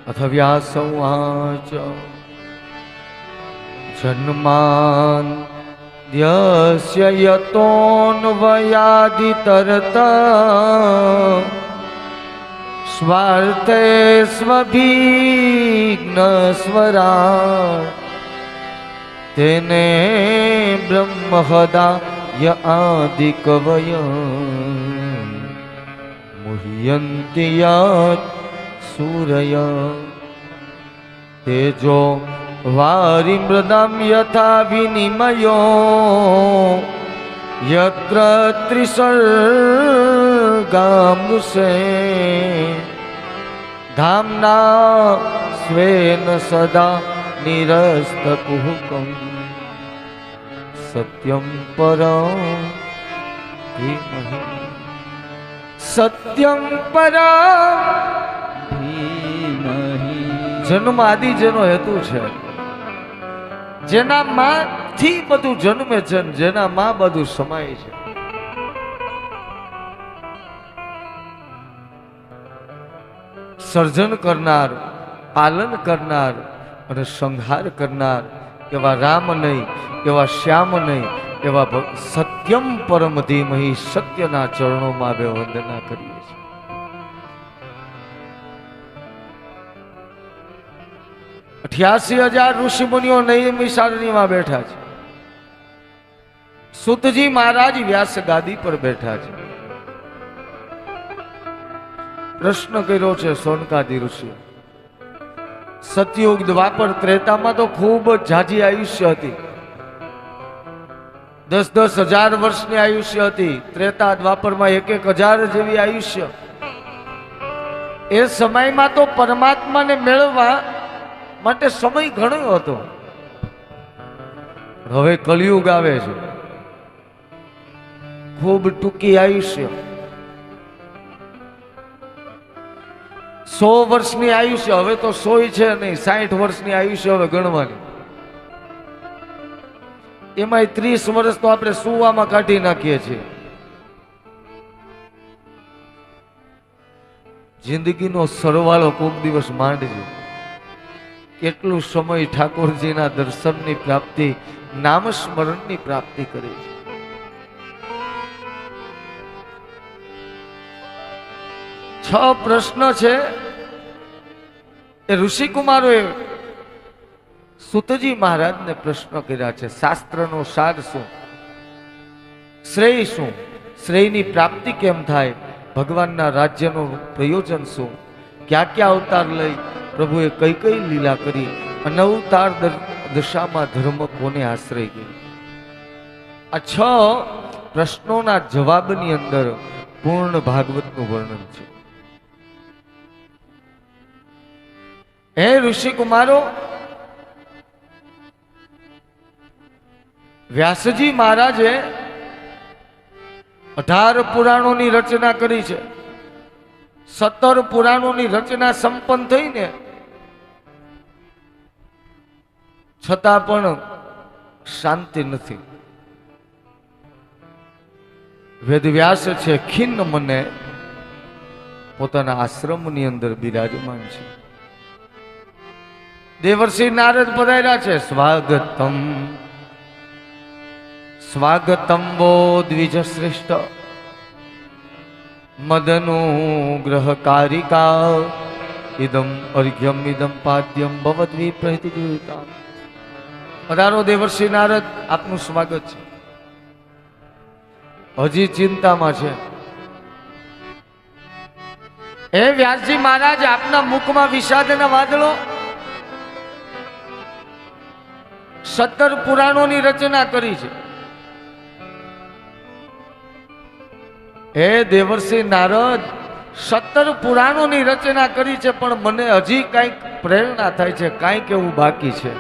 अथ व्यासोवाच जन्माद्यस्य यतोऽन्वयादितरतः स्वार्थे स्वभिघ्नस्वराट् तेने ब्रह्महृदाय आदिकवयः मुह्यन्ति यत् सूरयः तेजो वारिमृदं यथा विनिमयो यत्र त्रिसर्गामृषे धाम्ना स्वेन सदा निरस्तकुहकं सत्यं परं धीमहि सत्यं परं धीमहि। जन्म आदि જેનો હેતુ છે, જેના માંથી બધું જન્મે છે, જેના માં બધું સમાય છે. સર્જન કરનાર, પાલન કરનાર અને સંહાર કરનાર એવા રામ નહીં, એવા શ્યામ નહીં, એવા સત્યમ પરમ ધીમહિ સત્યના ચરણોમાં બે વંદના કરીએ છીએ. 88,000 ઋષિ મુનિઓ નૈમિષારણ્યમાં બેઠા છે. સુતજી મહારાજ વ્યાસ ગાદી પર બેઠા છે. પ્રશ્ન કર્યો છે સોનકાદી ઋષિ. સતયુગ, દ્વાપર, ત્રેતામાં તો ખૂબ જાજી આયુષ્ય હતી. 10,000 વર્ષની આયુષ્ય હતી. ત્રેતા દ્વાપરમાં 1,000 જેવી આયુષ્ય. એ સમયમાં તો પરમાત્માને મેળવવા માટે સમય ઘણો હતો. હવે કલિયુગ આવે છે, ખૂબ ટૂંકી આયુષ્ય. 100 વર્ષની આયુષ્ય હવે તો 100 છે નહીં, 60 વર્ષની આયુષ્ય હવે ગણવાની. એમાંય 30 વર્ષ તો આપણે સુવામાં કાઢી નાખીએ છીએ. જિંદગીનો સરવાળો કોક દિવસ માંડજો. કેટલું સમય ઠાકોરજીના દર્શનની પ્રાપ્તિ, નામ સ્મરણની પ્રાપ્તિ કરી છે. છ પ્રશ્ન છે એ ઋષિકુમારોએ સુતજી મહારાજને પ્રશ્ન કર્યા છે. શાસ્ત્રનો સાર શું? શ્રેય શું? શ્રેયની પ્રાપ્તિ કેમ થાય? ભગવાનના રાજ્યનું પ્રયોજન શું? ક્યાં ક્યાં અવતાર લઈ પ્રભુએ કઈ કઈ લીલા કરી? અનવતાર દશામાં ધર્મ કોને આશ્રય ગયો? આ 6 પ્રશ્નોના જવાબની અંદર પૂર્ણ ભાગવતનું વર્ણન છે. હે ઋષિ કુમારો, વ્યાસજી મહારાજે 18 પુરાણોની રચના કરી છે. 17 પુરાણોની રચના સંપન્ન થઈને છતાં પણ શાંતિ નથી. વેદવ્યાસ છે ખિન્ન મને પોતાના આશ્રમની અંદર બિરાજમાન છે. દેવર્ષિ નારદ પધાર્યા છે. સ્વાગતમ સ્વાગતમ વો દ્વિજ શ્રેષ્ઠ મદનુગ્રહકારિકા ઇદમ અર્ઘ્યમ ઇદમ પાદ્યમ ભવદ્વી પ્રતિગૃહિતા. પધારો દેવર્ષિ નારદ, આપનું સ્વાગત છે. હજી ચિંતામાં છે. હે વ્યાસજી મહારાજ, આપના મુખમાં વિષાદના વાદળો. 17 પુરાણોની રચના કરી છે. હે દેવર્ષિ નારદ, 17 પુરાણોની રચના કરી છે, પણ મને હજી કંઈક પ્રેરણા થાય છે, કંઈક એવું બાકી છે.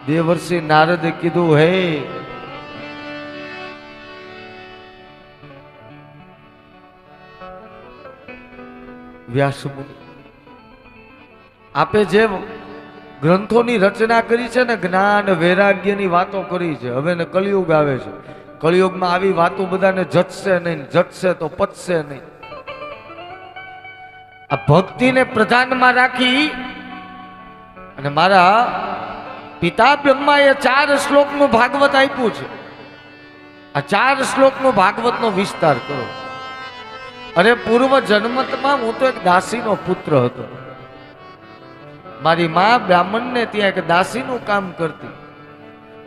દેવર્ષિ નારદે કીધું, હે વ્યાસ મુનિ, આપે જે ગ્રંથોની રચના કરી છે ને, જ્ઞાન વૈરાગ્યની વાતો કરી છે. હવે ને કલિયુગ આવે છે. કલિયુગમાં આવી વાતો બધાને જચશે નહીં, જચશે તો પચશે નહીં. આ ભક્તિને પ્રધાનમાં રાખી અને મારા પિતા બ્રહ્માએ 4 શ્લોકનું ભાગવત આપ્યું છે. આ 4 શ્લોકનો ભાગવતનો વિસ્તાર કરો. અરે પૂર્વ જન્મમાં હું તો એક દાસીનો પુત્ર હતો. મારી માં બ્રાહ્મણને ત્યાં એક દાસીનું કામ કરતી,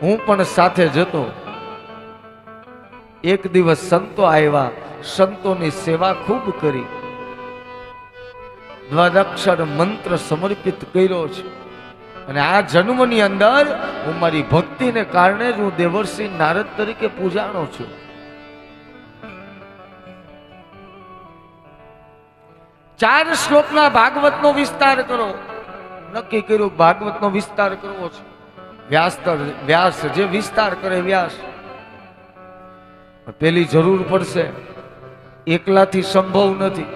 હું પણ સાથે જતો. એક દિવસ સંતો આવ્યા, સંતોની સેવા ખૂબ કરી, દ્વાદક્ષર મંત્ર સમર્પિત કર્યો છે. અને આ જન્મની અંદર હું મારી ભક્તિને કારણે જ હું દેવર્ષિ નારદ તરીકે પૂજાણો છું. ચાર શ્લોકના ભાગવતનો વિસ્તાર કરો. નક્કી કર્યું ભાગવતનો વિસ્તાર કરવો છે. વ્યાસ જે વિસ્તાર કરે વ્યાસ. પેલી જરૂર પડશે, એકલાથી સંભવ નથી.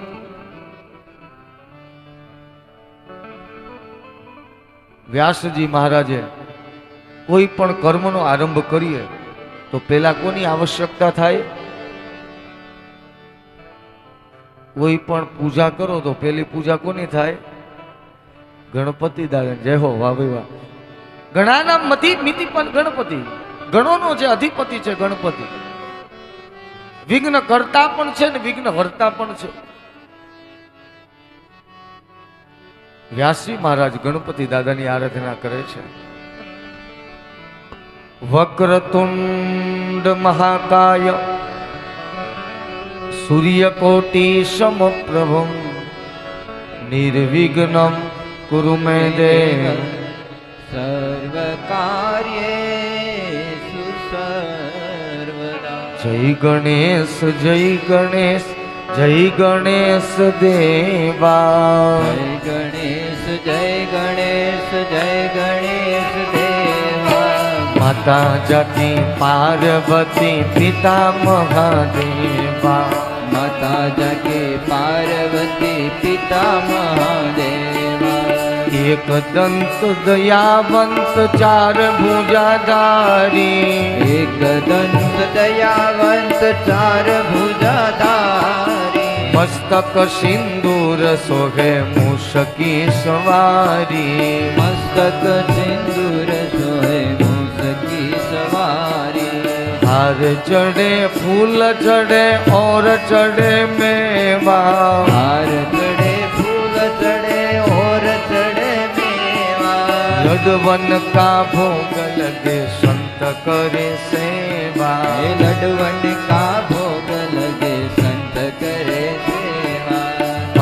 વ્યાસજી મહારાજે કોઈ પણ કર્મનો આરંભ કરીએ તો પેલા કોની આવશ્યકતા થાય? કોઈ પણ પૂજા કરો તો પેલી પૂજા કોની થાય? ગણપતિ દાદા. જય હો, વાહ ભાઈ વાહ. ગણાના મિતિ પણ ગણપતિ, ગણોનો જે અધિપતિ છે ગણપતિ. વિઘ્ન કરતા પણ છે ને વિઘ્ન હરતા પણ છે. વ્યાસજી મહારાજ ગણપતિ દાદાની આરાધના કરે છે. વક્રતુંડ મહાકાય સૂર્યકોટી સમપ્રભં નિર્વિઘ્નમ કુરુ મે દેવ સર્વકાર્યેષુ સર્વદા. જય ગણેશ જય ગણેશ જય ગણેશ દેવા. જય ગણેશ જય ગણેશ જય ગણેશ દેવા. માતા જાકી પાર્વતી પિતા મહાદેવા. માતા જગે પાર્વતી પિતા મહાદેવા. એક દંત દયાવંત ચાર ભુજાધારી. એક દંત દયાવંત ચાર ભુજાધારી. મસ્તક સિંદૂર શોભે મૂષકી સવારી. મસ્તક સિંદૂર સોહે મૂષકી સવારી. હાર ચડે ફૂલ ચડે ઓર ચડે મેવા. હાર ચડે ફૂલ ચડે ઓર ચડે મેવા. લડવન કા ભોગ લગે સંત કરે સેવા. એ લડવન કા ભોગ લગે સંત કરે સેવા.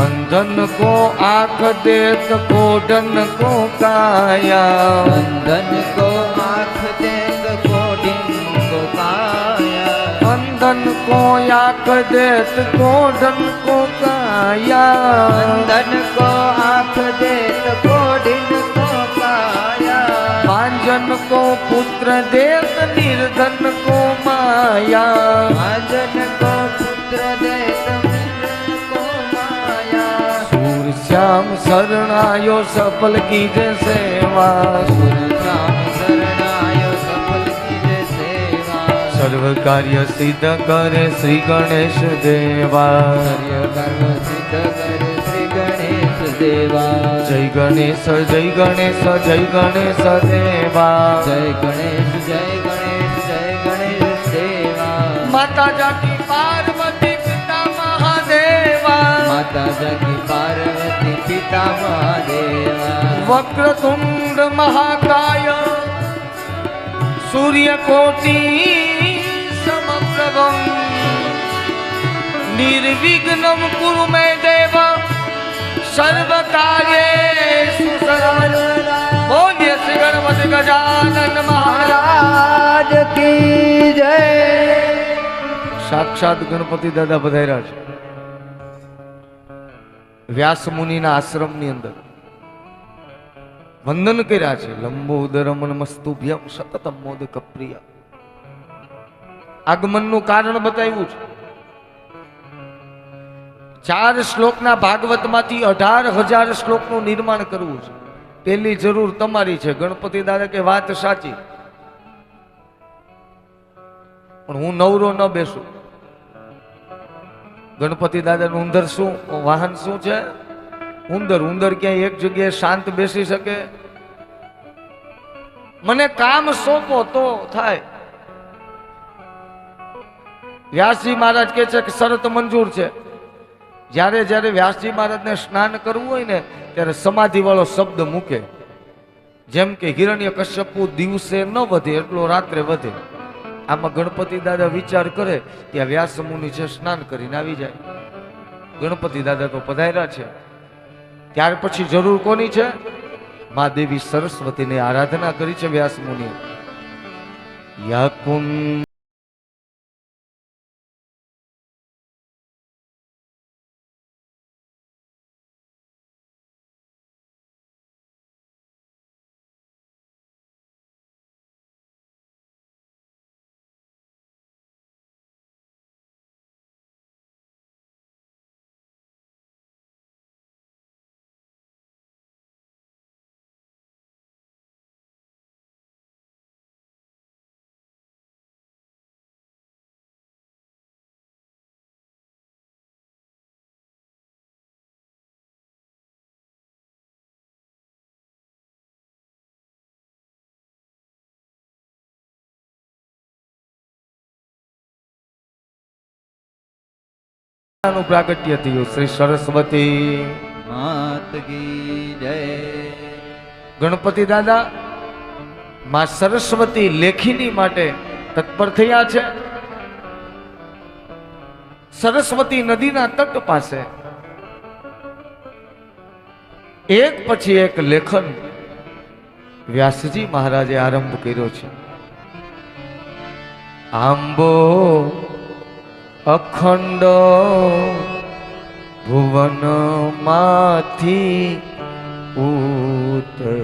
અંધન કો આંખ દેત કોડન કો કાયા. અંધન કો આંખ દેત કોડિન કો કાયા. અંધન કો આંખ દેત કોડન કો કાયા. અંધન કો આંખ દેત કોડિન કો કાયા. પાંજન કો પુત્ર દેત નિર્ધન કો માયા. પાંજન કો પુત્ર દેત નિર્ધન કો માયા. सूर श्याम शरणायो सफल कीजे सेवा. સુરશ્યામ શરણાયો સફલ કીજે સેવા. सर्व कार्य सिद्ध करे श्री गणेश देवा. કાર્ય કર્મ સિદ્ધ કરે શ્રી ગણેશ દેવા. जय गणेश जय गणेश जय गणेश देवा. જય ગણેશ જય ગણેશ જય ગણેશ દેવા. माता जाकी पार्वती पिता महादेवा. માતા જગી પાર્વતી પિતા મહાદેવા. वक्रतुंड महाकाय सूर्यकोटि समप्रभं निर्विघ्नं कुरु मे देव सर्वकार्येषु सर्वदा. बोलिए श्री गणपति गजानन महाराज કી જય. साक्षात गणपति दादा पधार्या છે વ્યાસ મુનિના આશ્રમની અંદર. વંદન કર્યા છે. લંબોદરમ નમસ્તુભ્યમ સતતમ મોદક પ્રિય. આગમનનું કારણ બતાવ્યું છે. 4 શ્લોકના ભાગવતમાંથી 18,000 શ્લોકનું નિર્માણ કરવું છે. પેલી જરૂર તમારી છે. ગણપતિ દાદા કે વાત સાચી, પણ હું નવરો ન બેસું. ગણપતિ દાદાનું ઉંદર શું વાહન શું છે? ઉંદર ક્યાંય એક જગ્યાએ શાંત બેસી શકે? મને કામ સોંપો તો થાય. વ્યાસજી મહારાજ કહે છે કે શરત મંજૂર છે. જ્યારે જ્યારે વ્યાસજી મહારાજને સ્નાન કરવું હોય ને ત્યારે સમાધિ વાળો શબ્દ મૂકે. જેમ કે હિરણ્ય કશ્યપુ દિવસે ન વધે એટલો રાત્રે વધે. આમાં ગણપતિ દાદા વિચાર કરે ત્યાં વ્યાસ મુનિ છે સ્નાન કરીને આવી જાય. ગણપતિ દાદા તો પધાર્યા છે. ત્યાર પછી જરૂર કોની છે? મા દેવી સરસ્વતીની આરાધના કરી છે વ્યાસ મુનિ. યા કુંદ નું પ્રાગટ્ય થયું. શ્રી સરસ્વતી માત કી જય. ગણપતિ દાદા માં સરસ્વતી લેખીની માટે તત્પર થયા છે. સરસ્વતી નદીના તટ પાસે એક પછી એક લેખન વ્યાસજી મહારાજે આરંભ કર્યો છે. આંબો અખંડ ભુવન માંથી ઉતરો.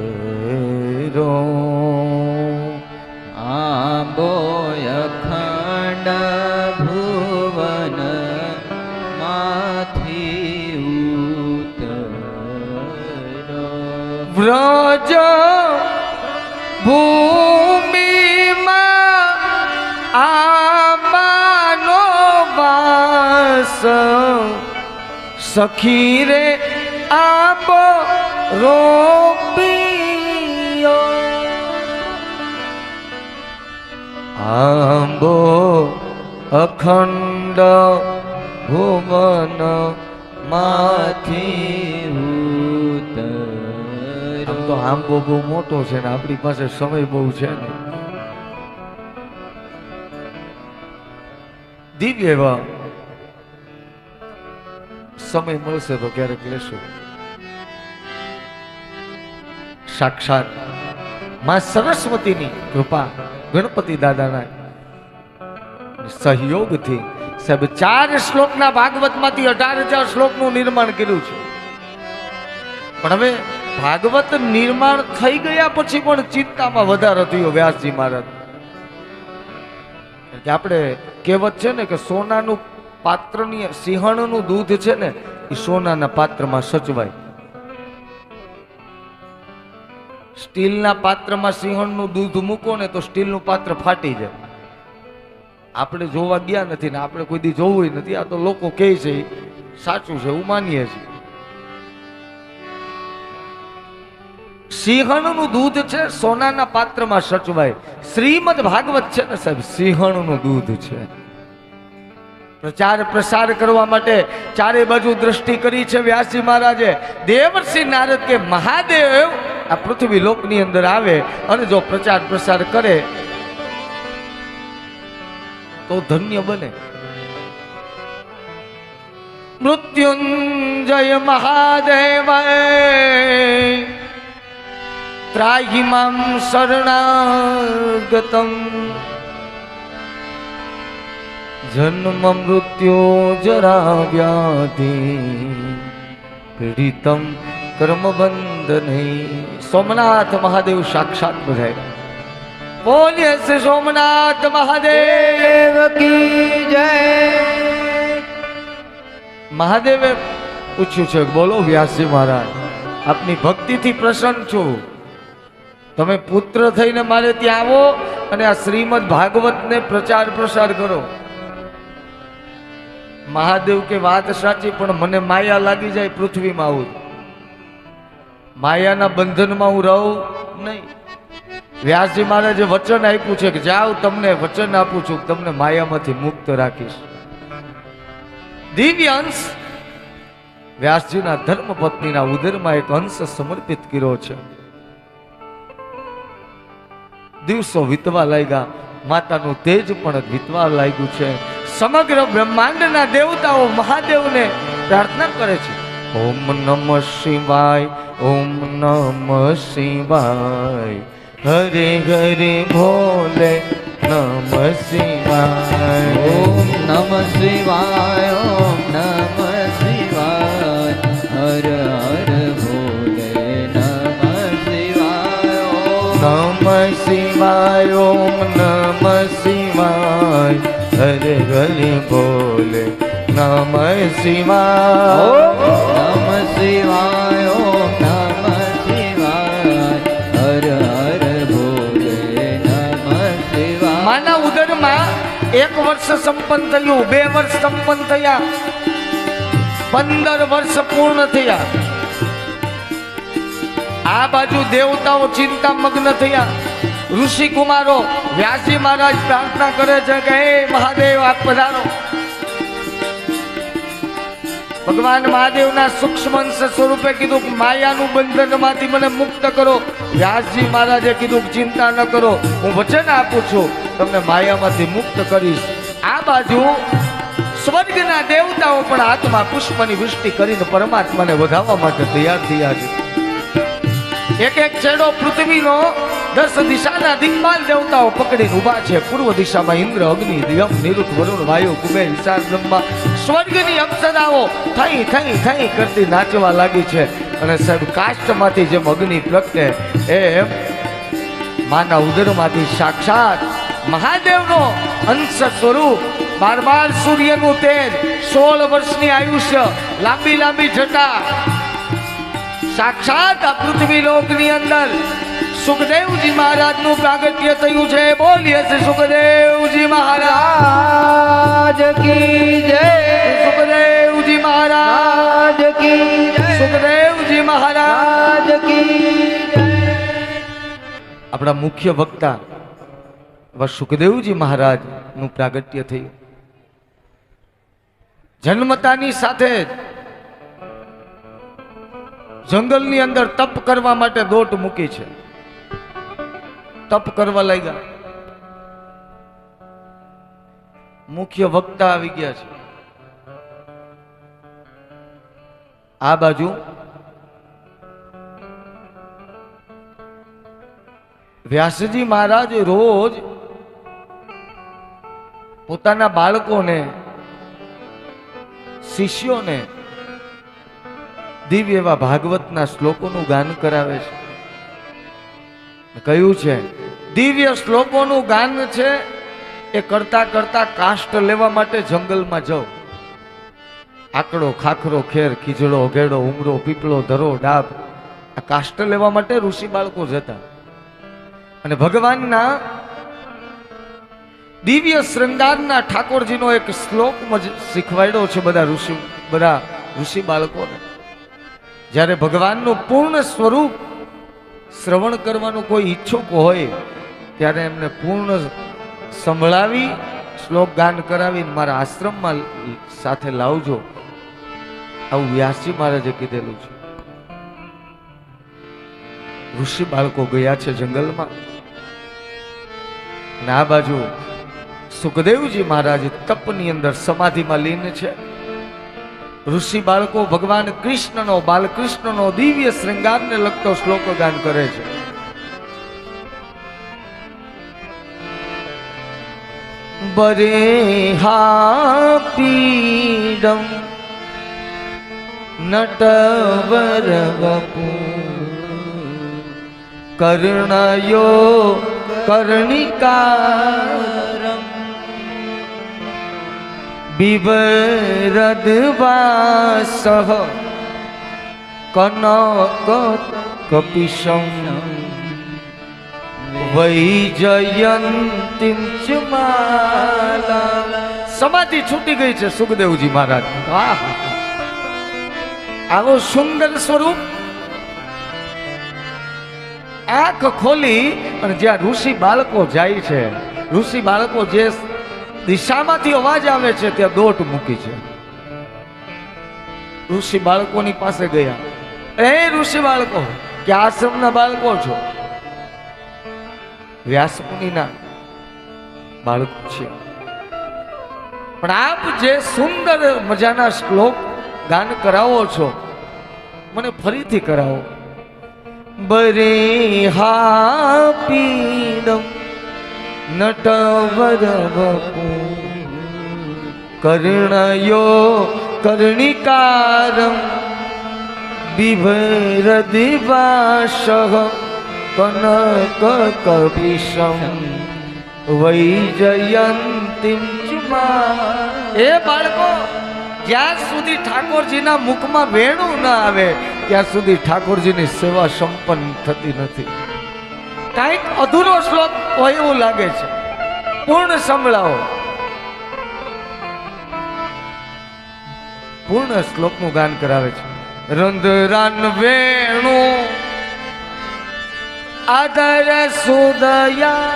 આંબો અખંડ ભુવન માંથી ઉતરો. વ્રજ ભૂમિમાં આંબાનો વાસ સખી રે આંબો રોપિયો. આંબો અખંડ ભુવન માંથી ઉતરો. આમ તો આંબો બહુ મોટો છે ને આપણી પાસે સમય બહુ છે ને. દિવ્ય એવા સમય મળશે તો ક્યારેક લેશું. સાક્ષાત માં સરસ્વતીની કૃપા, ગણપતિ દાદાના સહયોગથી સાહેબ 4 શ્લોકના ભાગવતમાંથી 18,000 શ્લોકનું નિર્માણ કર્યું છે. પણ હવે ભાગવત નિર્માણ થઈ ગયા પછી પણ ચિંતામાં વધારો થયો વ્યાસજી મહારાજ. કે આપણે કહેવત છે ને કે સોનાનું પાત્રની સિંહણનું દૂધ છે ને એ સોનાના પાત્રમાં સચવાય. સ્ટીલના પાત્રમાં સિંહણનું દૂધ મૂકો ને તો સ્ટીલનું પાત્ર ફાટી જાય. આપણે જોવા ગયા નથી ને આપણે કોઈ દી જોવું નથી. આ તો લોકો કહે છે સાચું છે, એવું માનીએ છીએ. સિંહણનું દૂધ છે સોનાના પાત્રમાં સચવાય. શ્રીમદ ભાગવત છે ને સાહેબ સિંહણનું દૂધ છે. પ્રચાર પ્રસાર કરવા માટે ચારે બાજુ દ્રષ્ટિ કરી છે વ્યાસજી મહારાજે. દેવર્ષિ નારદ કે મહાદેવ આ પૃથ્વી લોકની અંદર આવે અને જો પ્રચાર પ્રસાર કરે તો ધન્ય બને. મૃત્યુંજય મહાદેવ ત્રાહિ મામ શરણાગતમ જન્મ મૃત્યુ જરા વ્યાધિ પીડિતમ કર્મ બંધને. સોમનાથ મહાદેવ સાક્ષાત બધાય. બોલીએ શ્રી સોમનાથ મહાદેવ કી જય. મહાદેવે પૂછ્યું છે બોલો વ્યાસજી મહારાજ આપની ભક્તિથી પ્રસન્ન છું. તમે પુત્ર થઈને મારે ત્યાં આવો અને આ શ્રીમદ ભાગવતને પ્રચાર પ્રસાર કરો. મહાદેવ કે વાત સાચી પણ મને માયા લાગી જાય પૃથ્વીમાં આવું. માયાના બંધનમાં હું રહું નહીં. વ્યાસજી મહારાજે વચન આપ્યું છે કે જાઓ, તમને વચન આપું છું, તમને માયામાંથી મુક્ત રાખીશ. દિવ્ય અંશ વ્યાસજીના ધર્મપત્નીના ઉદરમાં એક અંશ સમર્પિત કર્યો છે. દિવસો વીતવા લાગ્યા, માતાનું તેજ પણ વીતવા લાગ્યું છે. સમગ્ર બ્રહ્માંડના દેવતાઓ મહાદેવને પ્રાર્થના કરે છે, ઓમ નમઃ શિવાય, ઓમ નમઃ શિવાય, હરે હરે ભોલે નમઃ શિવાય, ઓમ નમઃ શિવાય, ઓમ નમઃ શિવાય, હર હર ભોલે નમઃ શિવાય, નમઃ શિવાય, ઓમ નમઃ શિવાય, હરે હરે ભોલે નમઃ શિવાય, નમઃ શિવાય, ઓમ નમઃ શિવાય, હર હર ભોલે નમઃ શિવાય. માના ઉદરમાં 1 વર્ષ સંપન્ન થયું, 2 વર્ષ સંપન્ન થયા, 15 વર્ષ પૂર્ણ થયા. આ બાજુ દેવતાઓ ચિંતા મગ્ન થયા. ઋષિ કુમારો વ્યાસજી મહારાજ પ્રાર્થના કરે છે કે હે મહાદેવ આપ પધારો. ભગવાન મહાદેવના સૂક્ષ્મ અંશ સ્વરૂપે કીધું કે માયાનું બંધનમાંથી મને મુક્ત કરો. વ્યાસજી મહારાજે કીધું કે ચિંતા ન કરો, હું વચન આપું છું, તમને માયામાંથી મુક્ત કરીશ. આ બાજુ સ્વર્ગના દેવતાઓ પણ હાથમાં પુષ્પની વૃષ્ટિ કરીને પરમાત્માને વધાવવા માટે તૈયાર થયા છે. એક એક છેડો પૃથ્વીનો 10 દિશાના દિગ્પાલ દેવતાઓ પકડીને ઊભા છે. પૂર્વ દિશામાં ઇન્દ્ર, અગ્નિ, યમ, નિરુત, વરુણ, વાયુ, કુબેર, વિશાર, બ્રહ્મા, સ્વર્ગની અપ્સરાઓ થઈ થઈ થઈ કરતી નાચવા લાગી છે. અને સાહેબ કાષ્ટમાંથી જેમ અગ્નિ પ્રગટે એમ માના ઉદરમાંથી સાક્ષાત મહાદેવનો અંશ સ્વરૂપ 12 સૂર્યનું તેજ, 16 વર્ષની આયુષ્ય, લાંબી લાંબી જટા, સાક્ષાત આ પૃથ્વી લોકની અંદર સુખદેવજી મહારાજનું પ્રાગટ્ય થયું છે. બોલીએ શ્રી સુખદેવજી મહારાજ કી જય, સુખદેવજી મહારાજ કી જય, સુખદેવજી મહારાજ કી જય. આપણા મુખ્ય વક્તા એવા સુખદેવજી મહારાજ નું પ્રાગટ્ય થયું. જન્મતાની સાથે જંગલની અંદર તપ કરવા માટે દોટ મૂકી છે. તપ કરવા લાગ્યા. મુખ્ય વક્તા આવી ગયા છે. આ બાજુ વ્યાસજી મહારાજ રોજ પોતાના બાળકોને, શિષ્યોને દિવ્ય એવા ભાગવતના શ્લોકોનું ગાન કરાવે છે. કહ્યું છે દિવ્ય શ્લોકોનું ગાન છે એ કરતા કરતા કાષ્ટ લેવા માટે જંગલમાં જાઓ. આકડો, ખાખરો, ખેર, ખીજડો, ઘેડો, ઉમરો, પીપળો, ધરો, ડાબ, આ કાષ્ટ લેવા માટે ઋષિ બાળકો જતા. અને ભગવાનના દિવ્ય શૃંગારના ઠાકોરજીનો એક શ્લોક શીખવાડ્યો છે બધા ઋષિ બાળકોને. જ્યારે ભગવાનનું પૂર્ણ સ્વરૂપ શ્રવણ કરવાનું કોઈ ઈચ્છુક હોય ત્યારે એમને પૂર્ણ સંભળાવી શ્લોક ગાન કરાવીને મારા આશ્રમમાં સાથે લાવજો, આવું વ્યાસજી મહારાજે કીધેલું છે. ઋષિ બાળકો ગયા છે જંગલમાં. અને આ બાજુ સુખદેવજી મહારાજ તપની અંદર સમાધિમાં લીન છે. ઋષિ બાળકો ભગવાન કૃષ્ણનો, બાલકૃષ્ણનો દિવ્ય શૃંગારને લગતો શ્લોક ગાન કરે છે. બરેહા પીડમ નટવર વપુ કર્ણયો કર્ણિકારમ બિવરદવાસઃ કનક કપિશં વૈજયંતીમ ચ માલા. સમાધિ છૂટી ગઈ છે સુખદેવજી મહારાજ. આવો સુંદર સ્વરૂપ આંખ ખોલી અને જ્યાં ઋષિ બાળકો જાય છે, ઋષિ બાળકો જે દિશામાંથી અવાજ આવે છે ત્યાં દોટ મૂકી છે. ઋષિ બાળકોની પાસે ગયા. એ ઋષિ બાળકો, કે આશ્રમના બાળકો છો? વ્યાસ મુનિના બાળકો છે. પણ આપ જે સુંદર મજાના શ્લોક ગાન કરાવો છો, મને ફરીથી કરાવો. બરેહા પીડમ નટવર વપુ કર્ણયો કર્ણિકારમ બિભર દિવાશ કનક કપિશમ વૈજયંતીમ ચુમા. એ બાળકો, જ્યાં સુધી ઠાકોરજીના મુખમાં વેણું ના આવે ત્યાં સુધી ઠાકોરજીની સેવા સંપન્ન થતી નથી. કાંઈક અધૂરો શ્લોક હોય એવું લાગે છે, પૂર્ણ સંભળાવો. પૂર્ણ શ્લોકનું ગાન કરાવે છે. રંધરાન વેણુ આદર સુદયા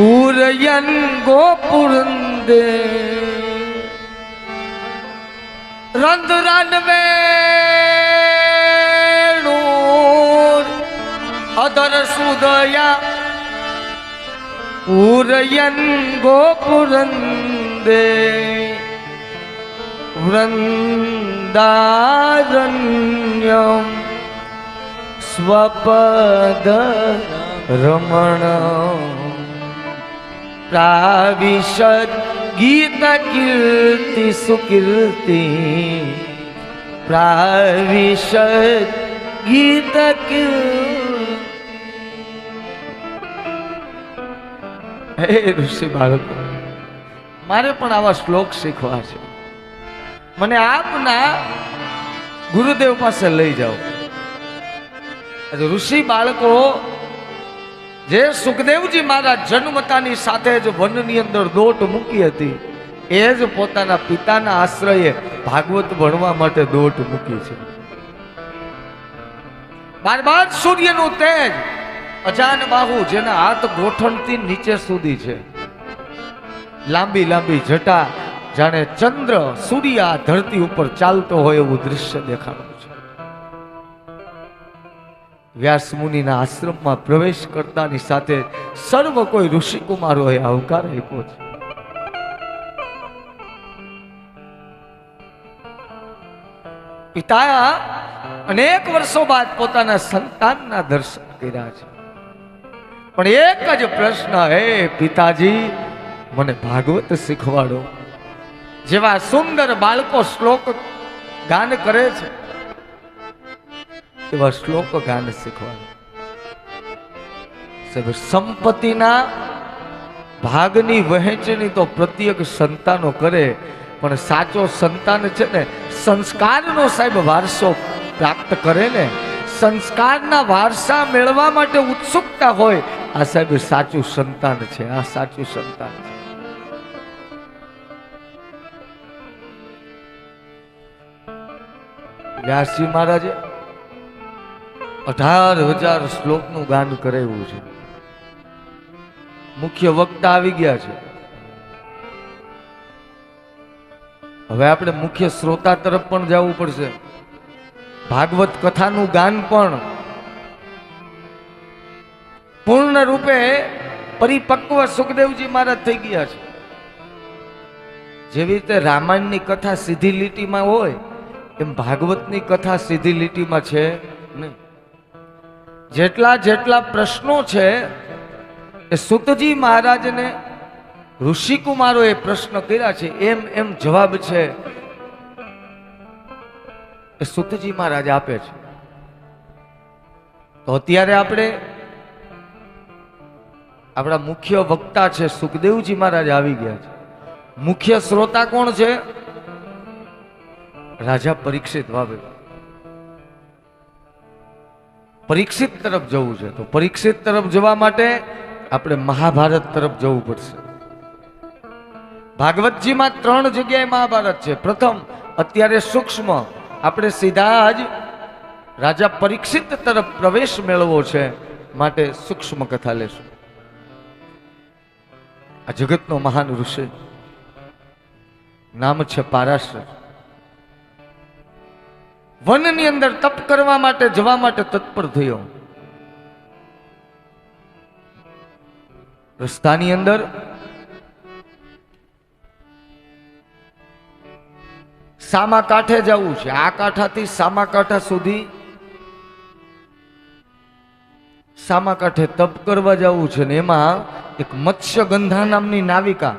ઉરયન ગોપુરંદે. રંધરાન વેણુ અધર સુદયા ઉરયન ગોપુરંદે વૃંદારણ્યમ સ્વપદ રમણ પ્રાવિશદ ગીત કીર્તિ સુકીર્તિ પ્રાવિશદ ગીત કીર્તિ. હે ઋષિ બાળકો, મારે પણ આવા શ્લોક શીખવા છે. મને આપના ગુરુદેવ પાસે લઈ જાઓ. ઋષિ બાળકો જે સુખદેવજી મહારાજ જન્મતાની સાથે જ વનની અંદર દોટ મૂકી હતી, એ જ પોતાના પિતાના આશ્રયે ભાગવત ભણવા માટે દોટ મૂકી છે. બારબાર સૂર્યનું તેજ, અજાન બાહુ, જેના હાથ ગોઠણથી નીચે સુધી છે, લાંબી લાંબી જટા, જાણે ચંદ્ર સૂર્ય ધરતી ઉપર ચાલતો હોય એવું દૃશ્ય દેખાણું છે. વ્યાસ મુનિના આશ્રમમાં પ્રવેશ કરતાની સાથે સર્વ કોઈ ઋષિકુમારોએ આવકાર આપ્યો છે. પિતા અનેક વર્ષો બાદ પોતાના સંતાનના દર્શન કર્યા છે, પણ એક જ પ્રશ્ન, હે પિતાજી, મને ભાગવત શીખવાડો. જેવા સુંદર બાળકો શ્લોક ગાન કરે છે એવા શ્લોક ગાન શીખવાડો. સંપત્તિના ભાગની વહેંચણી તો પ્રત્યેક સંતાનો કરે, પણ સાચો સંતાન છે ને સંસ્કારનો સાહેબ વારસો પ્રાપ્ત કરે ને, સંસ્કારના વારસા મેળવવા માટે ઉત્સુકતા હોય, આ સાહેબ સાચું સંતાન છે. આ સાચું સંતાન છે. વ્યાસજી મહારાજે 18,000 શ્લોકનું ગાન કરાવ્યું છે. મુખ્ય વક્તા આવી ગયા છે. હવે આપણે મુખ્ય શ્રોતા તરફ પણ જવું પડશે. ભાગવત કથાનું ગાન પણ પૂર્ણ રૂપે પરિપક્વ સુખદેવજી મહારાજ થઈ ગયા છે. જેવી રીતે રામાયણની કથા સીધી લીટીમાં હોય, એમ ભાગવતની કથા સીધી લીટીમાં છે નહીં. જેટલા જેટલા પ્રશ્નો છે એ સુતજી મહારાજને ઋષિકુમારોએ પ્રશ્ન કર્યા છે, એમ એમ જવાબ છે એ સુતજી મહારાજ આપે છે. તો અત્યારે આપણે આપણા મુખ્ય વક્તા છે સુખદેવજી મહારાજ આવી ગયા છે. મુખ્ય શ્રોતા કોણ છે? રાજા પરીક્ષિત વાવે. પરીક્ષિત તરફ જવું છે, તો પરીક્ષિત તરફ જવા માટે આપણે મહાભારત તરફ જવું પડશે. ભાગવતજીમાં 3 જગ્યાએ મહાભારત છે. પ્રથમ અત્યારે સૂક્ષ્મ, આપણે સીધા જ રાજા પરીક્ષિત તરફ પ્રવેશ મેળવવો છે, માટે સૂક્ષ્મ કથા લેશું. આ જગતનો મહાન ઋષિ, નામ છે પારાશર. વનની અંદર તપ કરવા માટે જવા માટે તત્પર થયો. રસ્તાની અંદર સામા કાંઠે જવું છે, આ કાંઠાથી સામા કાંઠા સુધી સામા કાંઠે તપ કરવા જવું છે. ને એમાં એક મત્સ્યગંધા નામની નાવિકા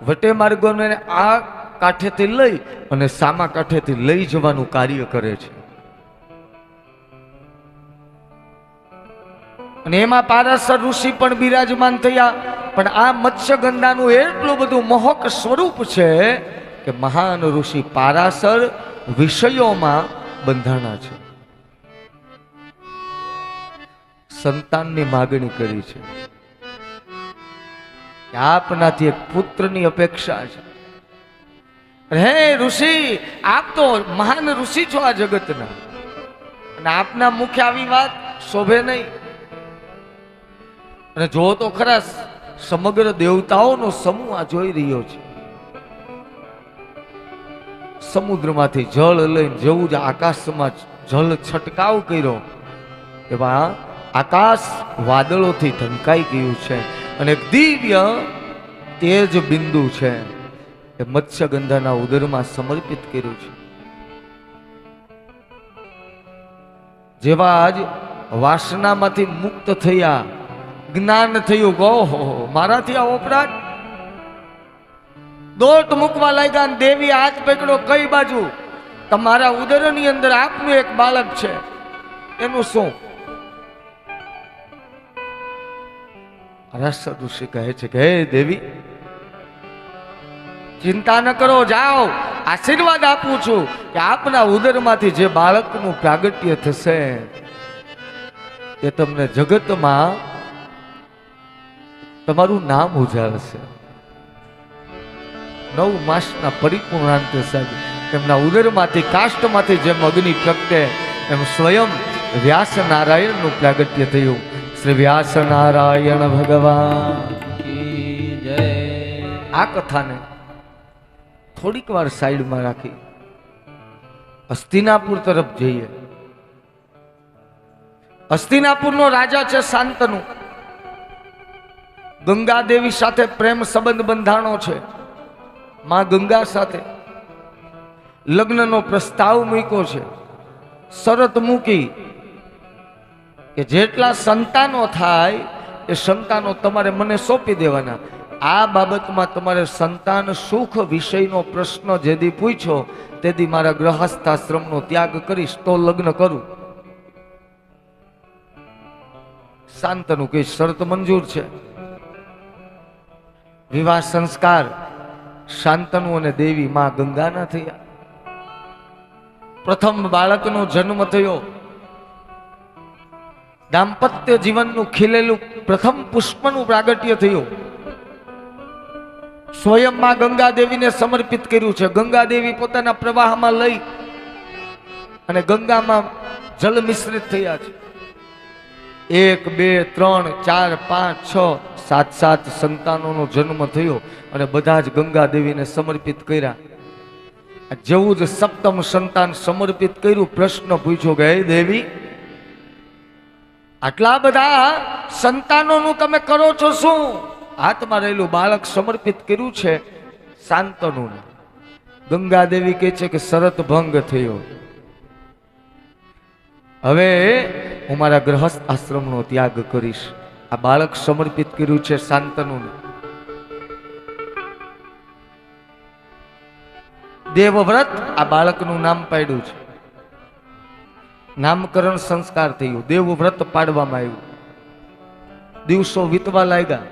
વટે માર્ગોને આ કાંઠેથી લઈ અને સામા કાંઠેથી લઈ જવાનું કાર્ય કરે છે. અને એમાં પારાશર ઋષિ પણ બિરાજમાન થયા. પણ આ મત્સ્યગંધાનું એટલું બધું મોહક સ્વરૂપ છે કે મહાન ઋષિ પારાશર વિષયોમાં બંધાણા છે. સંતાનની માગણી કરી છે કે આપનાથી એક પુત્રની અપેક્ષા છે. હે ઋષિ, આપ તો મહાન ઋષિ છો આ જગતના, અને આપના મુખ્ય આવી વાત શોભે નહીં. અને જો તો ખરા, સમગ્ર દેવતાઓનો સમૂહ આ જોઈ રહ્યો છે. સમુદ્રમાંથી જળ લઈને જેવું જ આકાશમાં જળ છટકાવ કર્યો એવા આકાશ વાદળોથી ઢંકાઈ ગયું છે. અને એક દિવ્ય તેજ બિંદુ છે એ મત્સ્યગંધાના ઉદરમાં સમર્પિત કર્યું છે. જેવા જ વાસનામાંથી મુક્ત થયા, જ્ઞાન થયું, ઓહો મારાથી આ ઓપરાટ, દોટ મૂકવા લાગ્યા. અને દેવી હાથ પકડો, કઈ બાજુ? તમારા ઉદરની અંદર આપનું એક બાળક છે, એનું શું? પારાશર ઋષિ કહે છે કે હે દેવી, ચિંતા ન કરો, જાઓ, આશીર્વાદ આપું છું કે આપના ઉદરમાંથી જે બાળકનું પ્રાગટ્ય થશે એ તમને જગતમાં તમારું નામ ઉજાળશે. 9 માસના પરિપૂર્ણાંતે સાહેબ તેમના ઉદરમાંથી કાષ્ટમાંથી જેમ અગ્નિ પ્રગટે એમ સ્વયં વ્યાસ નારાયણનું પ્રાગટ્ય થયું. શ્રી વ્યાસ નારાયણ ભગવાન કી જય. આ કથાને થોડીક વાર સાઈડમાં રાખી હસ્તિનાપુર તરફ જઈએ. હસ્તિનાપુરનો રાજા છે શાંતનુ. ગંગા દેવી સાથે પ્રેમ સંબંધ બંધાણો છે. માં ગંગા સાથે લગ્નનો પ્રસ્તાવ મૂક્યો છે. શરત મૂકી કે જેટલા સંતાનો થાય એ સંતાનો તમારે મને સોંપી દેવાના. આ બાબતમાં તમારે સંતાન સુખ વિષયનો પ્રશ્ન જેદી પૂછ્યો તેથી મારા ગૃહસ્થાશ્રમનો ત્યાગ કરીશ તો લગ્ન કરું. શાંતનુ કઈ શરત મંજૂર છે. વિવાહ સંસ્કાર શાંતનુ અને દેવી માં ગંગાના થયા. પ્રથમ બાળકનો જન્મ થયો. દાંપત્ય જીવનનું ખીલેલું પ્રથમ પુષ્પનું પ્રાગટ્ય થયું. સ્વયં માં ગંગા દેવીને સમર્પિત કર્યું છે. ગંગા દેવી પોતાના પ્રવાહમાં લઈ અને ગંગામાં જલ મિશ્રિત થયા છે. 1 2 3 4 5 6 7 સંતાનોનો જન્મ થયો અને બધા જ ગંગા દેવીને સમર્પિત કર્યા. જેવું જ સપ્તમ સંતાન સમર્પિત કર્યું, પ્રશ્ન પૂછ્યો કે હે દેવી, આટલા બધા સંતાનોનું તમે કરો છો શું? હાથમાં રહેલું બાળક સમર્પિત કર્યું છે શાંતનુ. ગંગા દેવી કહે છે કે શરત ભંગ થયો. હવે હું મારા ગૃહસ્થ આશ્રમનો ત્યાગ કરીશ. આ બાળક સમર્પિત કર્યું છે શાંતનુ. દેવવ્રત આ બાળકનું નામ પાડ્યું છે. નામકરણ સંસ્કાર થયું. દેવવ્રત પાડવામાં આવ્યું. દિવસો વીતવા લાગ્યા.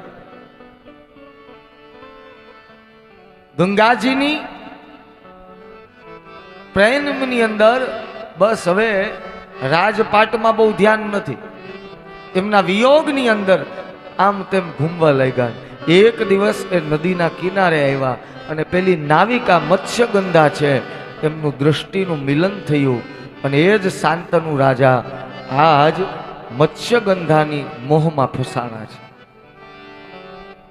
ગંગાજીની પ્રેમની અંદર બસ હવે રાજપાટમાં બહુ ધ્યાન નથી. એમના વિયોગની અંદર આમ તેમ ઘૂમવા લાગ્યા. એક દિવસ એ નદીના કિનારે આવ્યા અને પેલી નાવિકા મત્સ્યગંધા છે એમનું દૃષ્ટિનું મિલન થયું અને એ જ શાંતનુ રાજા આજ મત્સ્યગંધાની મોહમાં ફસાણા છે,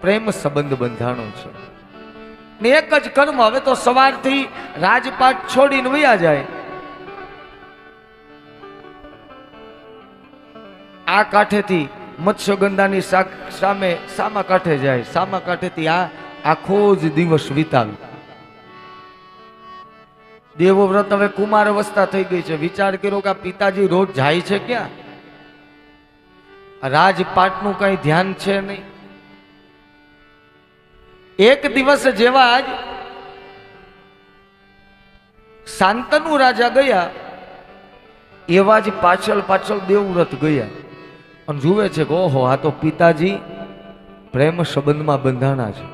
પ્રેમ સંબંધ બંધાણો છે. ને એક જ કર્મ, હવે તો સવારથી રાજપાટ છોડીને વયા જાય, આ કાંઠેથી મત્સ્યગંધાની સામે સામા કાંઠે જાય, સામા કાંઠેથી આ આખો જ દિવસ વિતાવે. દેવવ્રત હવે કુમાર અવસ્થા થઈ ગઈ છે. વિચાર કર્યો કે આ પિતાજી રોજ જાય છે ક્યાં? રાજપાટનું કઈ ધ્યાન છે નહીં. એક દિવસ જેવા જ શાંતનુ રાજા ગયા, એવા જ પાછળ પાછળ દેવવ્રત ગયા અને જુએ છે કે ઓહો, આ તો પિતાજી પ્રેમ સંબંધમાં બંધાણા છે,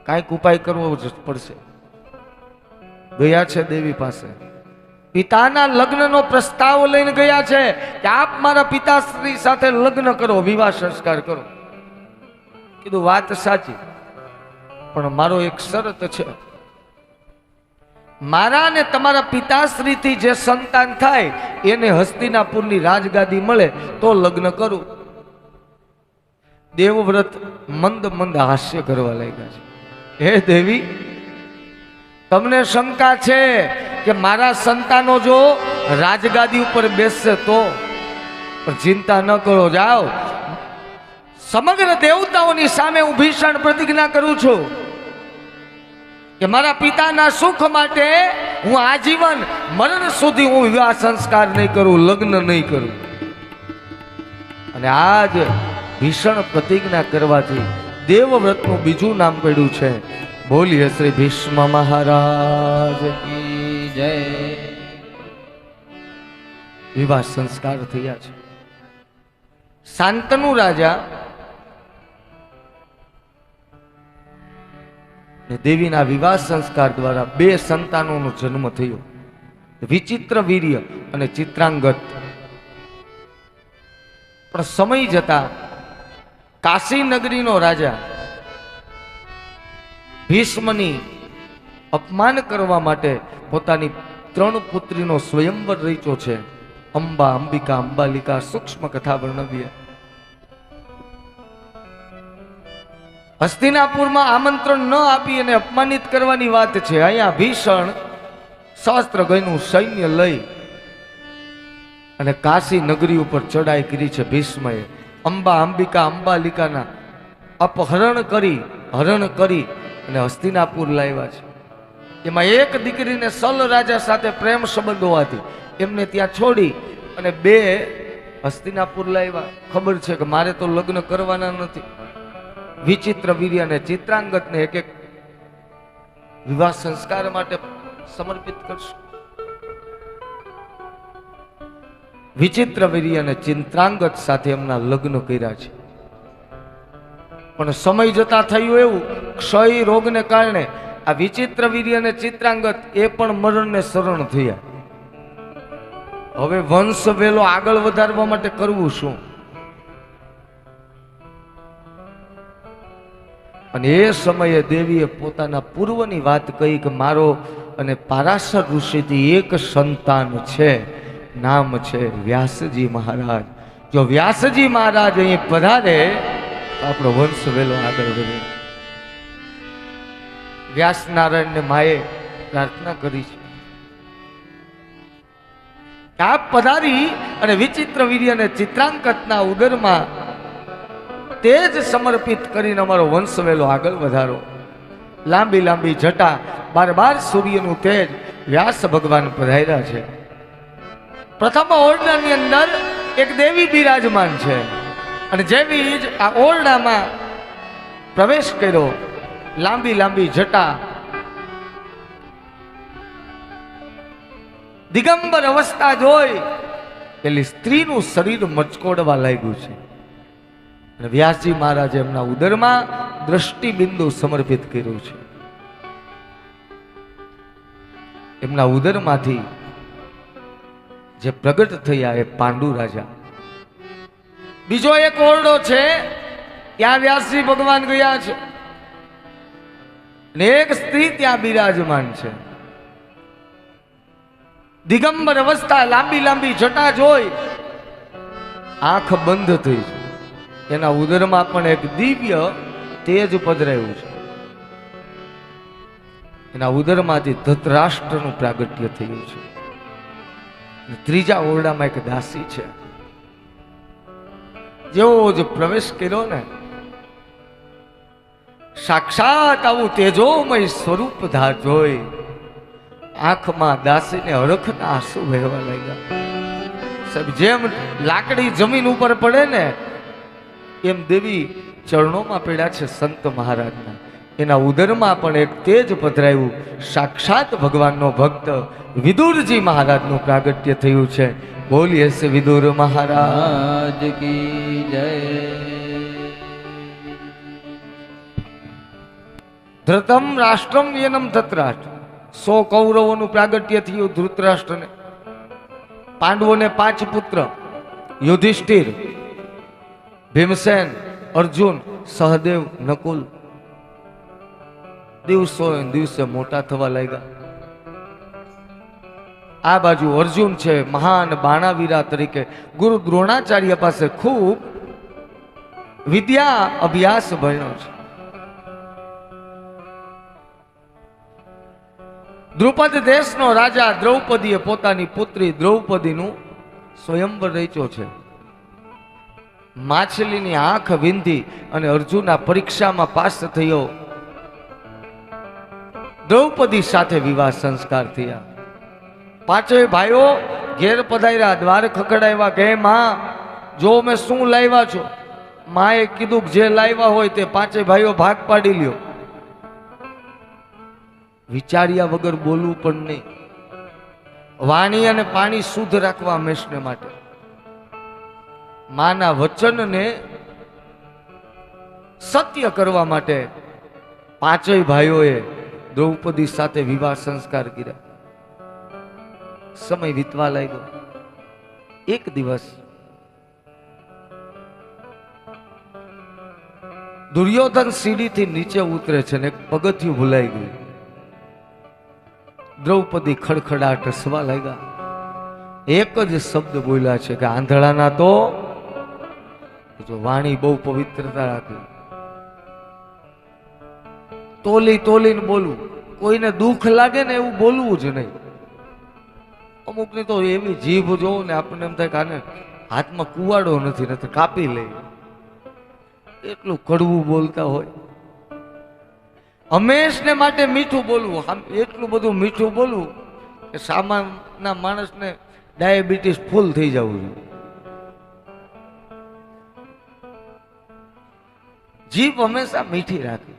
કાંઈક ઉપાય કરવો જ પડશે. ગયા છે દેવી પાસે, પિતાના લગ્નનો પ્રસ્તાવ લઈને ગયા છે કે આપ મારા પિતાશ્રી સાથે લગ્ન કરો, વિવાહ સંસ્કાર કરો. કીધું વાત સાચી, પણ મારો એક શરત છે, મારા ને તમારા પિતાશ્રીથી જે સંતાન થાય એને હસ્તિનાપુરની રાજગાદી મળે તો લગ્ન કરું. દેવવ્રત મંદ મંદ હાસ્ય કરવા લાગ્યા છે. હે દેવી, તમને શંકા છે કે મારા સંતાનો જો રાજગાદી ઉપર બેસશે તો? પણ ચિંતા ન કરો, જાઓ. સમગ્ર દેવતાઓની સામે હું ભીષણ પ્રતિજ્ઞા કરું છું કે મારા પિતાના સુખ માટે હું આજીવન મરણ સુધી હું વિવાહ સંસ્કાર નહીં કરું, લગ્ન નહીં કરું. અને આજ ભીષણ પ્રતિજ્ઞા કરવાથી દેવવ્રતનું બીજું નામ પડ્યું છે. બોલીએ શ્રી ભીષ્મ મહારાજ કી જય. વિવાહ સંસ્કાર થયા છે. શાંતનુ રાજા દેવીના વિવાહ સંસ્કાર દ્વારા 2 સંતાનોનો જન્મ થયો, વિચિત્ર વીર્ય અને ચિત્રાંગત. પણ સમય જતા કાશી નગરીનો રાજા ભીષ્મની અપમાન કરવા માટે પોતાની 3 પુત્રીનો સ્વયંવર રચ્યો છે. અંબા, અંબિકા, અંબાલિકા સૂક્ષ્મ કથા વર્ણવીએ. હસ્તિનાપુરમાં આમંત્રણ ન આપી અને અપમાનિત કરવાની વાત છે. અહીંયા ભીષણ સહસ્ત્ર ગયનું સૈન્ય લઈ અને કાશી નગરી ઉપર ચડાઈ કરી છે. ભીષ્મએ અંબા, અંબિકા, અંબાલિકાના અપહરણ કરી, હરણ કરી અને હસ્તિનાપુર લાવ્યા છે. એમાં એક દીકરીને સલ રાજા સાથે પ્રેમ સંબંધ હોવાથી એમને ત્યાં છોડી અને 2 હસ્તિનાપુર લાવ્યા. ખબર છે કે મારે તો લગ્ન કરવાના નથી. વિચિત્ર વીર્ય અને ચિત્રાંગતને એક એક વિવાહ સંસ્કાર માટે સમર્પિત કરશું. વિચિત્ર વીર્ય અને ચિત્રાંગત સાથે એમના લગ્ન કર્યા છે. પણ સમય જતા થયું એવું, ક્ષય રોગને કારણે આ વિચિત્ર વીર્ય અને ચિત્રાંગત એ પણ મરણને શરણ થયા. હવે વંશ વેલો આગળ વધારવા માટે કરવું શું? અને એ સમયે દેવીએ પોતાના પૂર્વની વાત કહી કે મારો અને પારાશર ઋષિથી એક સંતાન છે, નામ છે વ્યાસજી મહારાજ. જો વ્યાસજી મહારાજ અહીં પધારે આપણો વંશ વેલો આગળ વધે. વ્યાસ નારાયણને માએ પ્રાર્થના કરી છે, આપ પધારી અને વિચિત્ર વીર્ય અને ચિત્રાંકતના ઉદરમાં તેજ સમર્પિત કરીને અમારો વંશ વેલો આગળ વધારો. લાંબી લાંબી જટા, 12 સૂર્યનું તેજ વ્યાસ ભગવાન પધાર્યા છે. પ્રથમ ઓરડાની અંદર એક દેવી બિરાજમાન છે અને જેવી જ આ ઓરડામાં પ્રવેશ કર્યો, લાંબી લાંબી જટા, દિગંબર અવસ્થા જોઈ પેલી સ્ત્રીનું શરીર મચકોડવા લાગ્યું છે. અને વ્યાસજી મહારાજે એમના ઉદરમાં દ્રષ્ટિબિંદુ સમર્પિત કર્યું છે. એમના ઉદરમાંથી જે પ્રગટ થયા એ પાંડુ રાજા. બીજો એક ઓરડો છે, ત્યાં વ્યાસજી ભગવાન ગયા છે અને એક સ્ત્રી ત્યાં બિરાજમાન છે. દિગંબર અવસ્થા, લાંબી લાંબી જટા જોઈ આંખ બંધ થઈ છે. એના ઉદરમાં પણ એક દિવ્ય તેજ પધરાયું છે. એના ઉદરમાંથી ધૃતરાષ્ટ્રનું પ્રાગટ્ય થયું છે. ત્રીજા ઓરડામાં એક દાસી છે. જેવો જ પ્રવેશ કર્યો ને, સાક્ષાત આવું તેજોમય સ્વરૂપ જોઈ આંખમાં દાસીને હરખના આંસુ વહેવા લાગ્યા. સાહેબ, જેમ લાકડી જમીન ઉપર પડે ને એમ દેવી ચરણોમાં પડ્યા છે સંત મહારાજના. એના ઉદરમાં પણ એક તેજ પધરાયું. સાક્ષાત ભગવાનનો ભક્ત વિદુરજી મહારાજનું પ્રાગટ્ય થયું છે. બોલીએ છે વિદુર મહારાજ કી જય. ધૃતમ રાષ્ટ્રમ યેનમ ધૃતરાષ્ટ્ર. 100 કૌરવોનું પ્રાગટ્ય થયું ધૃતરાષ્ટ્રને. પાંડવોને 5 પુત્ર, યુધિષ્ઠિર, ભીમસેન, અર્જુન, સહદેવ, નકુલ. દિવસે મોટા થવા લાગ્યા. આ બાજુ અર્જુન છે, મહાન બાણાવીરા તરીકે ગુરુ દ્રોણાચાર્ય પાસે ખૂબ વિદ્યા અભ્યાસ ભણ્યો છે. દ્રુપદ દેશનો રાજા દ્રૌપદીએ પોતાની પુત્રી દ્રૌપદીનું સ્વયંવર રચ્યો છે. માછલીની આંખ વીંધી અને અર્જુન આ પરીક્ષામાં પાસ થયો. દ્રૌપદી સાથે વિવાહ સંસ્કાર થયા. 5 ભાઈઓ ઘેર પધાર્યા, દ્વાર ખખડાવ્યા કે માં જો મેં શું લાવ્યા છો. માએ કીધું જે લાવ્યા હોય તે 5 ભાઈઓ ભાગ પાડી લ્યો. વિચાર્યા વગર બોલવું પણ નહીં. વાણી અને પાણી શુદ્ધ રાખવા હંમેશને માટે માના વચનને સત્ય કરવા માટે 5 ભાઈઓએ દ્રૌપદી સાથે વિવાહ સંસ્કાર કર્યા. સમય વીતવા લાગ્યો. એક દિવસ દુર્યોધન સીડીથી નીચે ઉતરે છે ને એક પગથિયું ભૂલાઈ ગયું. દ્રૌપદી ખડખડાટ હસવા લાગ્યા. એક જ શબ્દ બોલ્યા છે કે આંધળાના તો જો વાણી બહુ પવિત્રતા રાખી. તોલી તોલીને બોલવું, કોઈને દુઃખ લાગે ને એવું બોલવું જ નહીં. અમુક ની તો એવી જીભ જોવું ને આપણને એમ થાય કે આને હાથમાં કુવાડો નથી કાપી લે. એટલું કડવું બોલતા હોય. હંમેશને માટે મીઠું બોલવું. એટલું બધું મીઠું બોલવું કે સામાન્ય માણસને ડાયાબિટીસ ફૂલ થઈ જવું જોઈએ. જીભ હંમેશા મીઠી રાખી.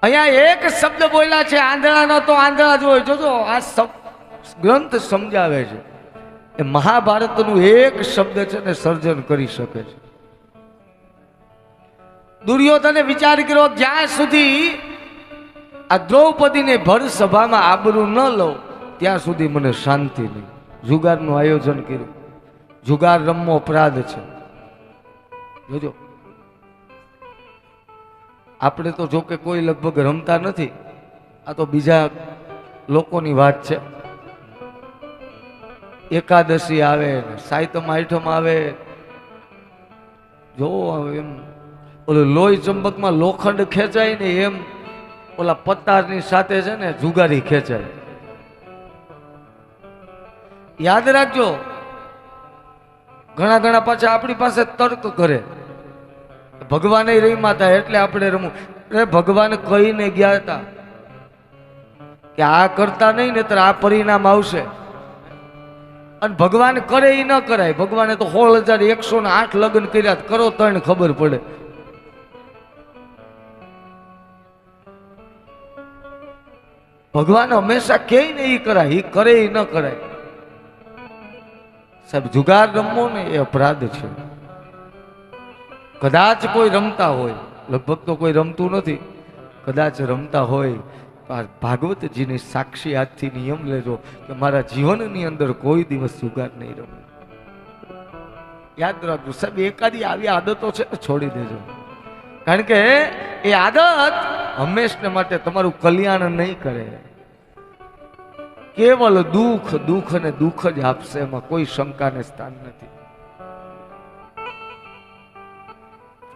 અહીંયા એક શબ્દ બોલ્યા છે આંધળાનો તો આંધળા જ હોય. જોજો આ ગ્રંથ સમજાવે છે એ મહાભારતનું એક શબ્દ છે ને સર્જન કરી શકે છે. દુર્યોધને વિચાર કર્યો જ્યાં સુધી આ દ્રૌપદીને ભર સભામાં આબરૂ ન લો ત્યાં સુધી મને શાંતિ નહીં. જુગારનું આયોજન કર્યું. જુગાર રમવો અપરાધ છે. જોજો, આપણે તો જો કે કોઈ લગભગ રમતા નથી. આ તો બીજા લોકોની વાત છે. એકાદશી આવે, સાતમ આઠમ આવે, જો એમ ઓલો લોહી ચંબકમાં લોખંડ ખેંચાય ને એમ ઓલા પત્તારની સાથે છે ને જુગારી ખેંચાય. યાદ રાખજો, ઘણા પાછા આપણી પાસે તર્ક કરે ભગવાને રહીમાં હતા એટલે આપણે રમવું. ભગવાન કહીને ગયા હતા કે આ કરતા નહીં ને તો આ પરિણામ આવશે. અને ભગવાન કરે એ ન કરાય. ભગવાને તો 16,108 લગ્ન કર્યા, કરો તને ખબર પડે. ભગવાન હંમેશા કે ને એ કરાય, એ કરે એ ન કરાય. સાહેબ, જુગાર રમવો ને એ અપરાધ છે. કદાચ કોઈ રમતા હોય, લગભગ તો કોઈ રમતું નથી, કદાચ રમતા હોય, ભાગવતજીની સાક્ષી આજથી નિયમ લેજો કે મારા જીવનની અંદર કોઈ દિવસ જુગાર નહીં રમવું. યાદ રાખજો સાહેબ, એકાદી આવી આદતો છે છોડી દેજો. કારણ કે એ આદત હંમેશને માટે તમારું કલ્યાણ નહીં કરે. કેવલ દુઃખ, દુઃખ અને દુઃખ જ આપશે, એમાં કોઈ શંકાને સ્થાન નથી.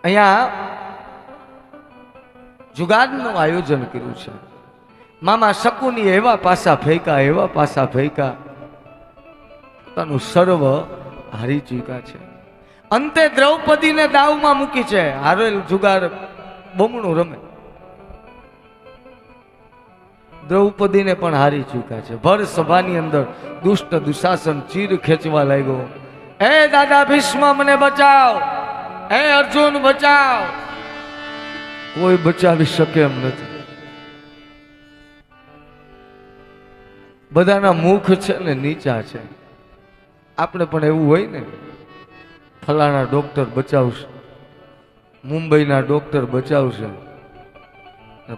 અહીંયા જુગારનું આયોજન કર્યું છે. મામા શકુની એવા પાસા ફેંકા, એવા પાસા ફેંકા, પોતાનું સર્વ હારી ચૂક્યા છે. અંતે દ્રૌપદીને દાવમાં મૂકી છે. હારેલ જુગાર બમણું રમે, દ્રૌપદીને પણ હારી ચૂક્યા છે. ભર સભાની અંદર દુષ્ટ દુશાસન ચીર ખેંચવા લાગ્યો. હે દાદા ભીષ્મ, મને બચાવ, હે અર્જુન બચાવ. કોઈ બચાવી શકે એમ નથી. બધાના મુખ છે ને નીચા છે. આપણે પણ એવું હોય ને, ફલાણા ડોક્ટર બચાવશે, મુંબઈના ડોક્ટર બચાવશે,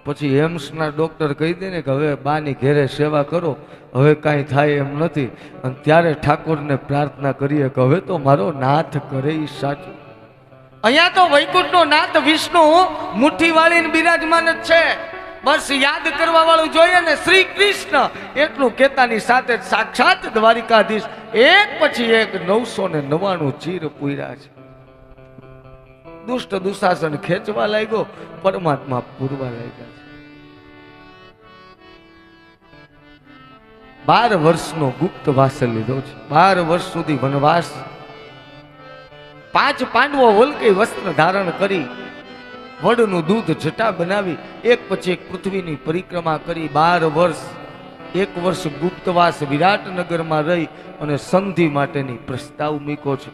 પછી એમ્સના ડોક્ટર કહી દે ને કે હવે બાની ઘેરે સેવા કરો, હવે કાંઈ થાય એમ નથી. અને ત્યારે ઠાકોરને પ્રાર્થના કરીએ કે હવે તો મારો નાથ કરે એ સાચું. અહીંયા તો વૈકુંઠનો નાથ વિષ્ણુ મુઠ્ઠી વાળીને બિરાજમાન જ છે. બસ યાદ કરવા વાળું જોઈએ ને શ્રી કૃષ્ણ, એટલું કેતાની સાથે સાક્ષાત દ્વારિકાધીશ એક પછી એક 999 ચીર પૂર્યા છે. દુષ્ટ દુશાસન ખેંચવા લાગ્યો, પરમાત્મા પૂરવા લાગ્યા છે. 12 વર્ષનો ગુપ્તવાસ લીધો છે. 12 વર્ષ સુધી વનવાસ. 5 પાંડવો વલ્કઈ વસ્ત્ર ધારણ કરી, વડનું દૂધ જટા બનાવી, એક પછી એક પૃથ્વીની પરિક્રમા કરી. 12 વર્ષ, 1 વર્ષ ગુપ્તવાસ વિરાટનગરમાં રહી અને સંધિ માટેની પ્રસ્તાવ મૂક્યો છે.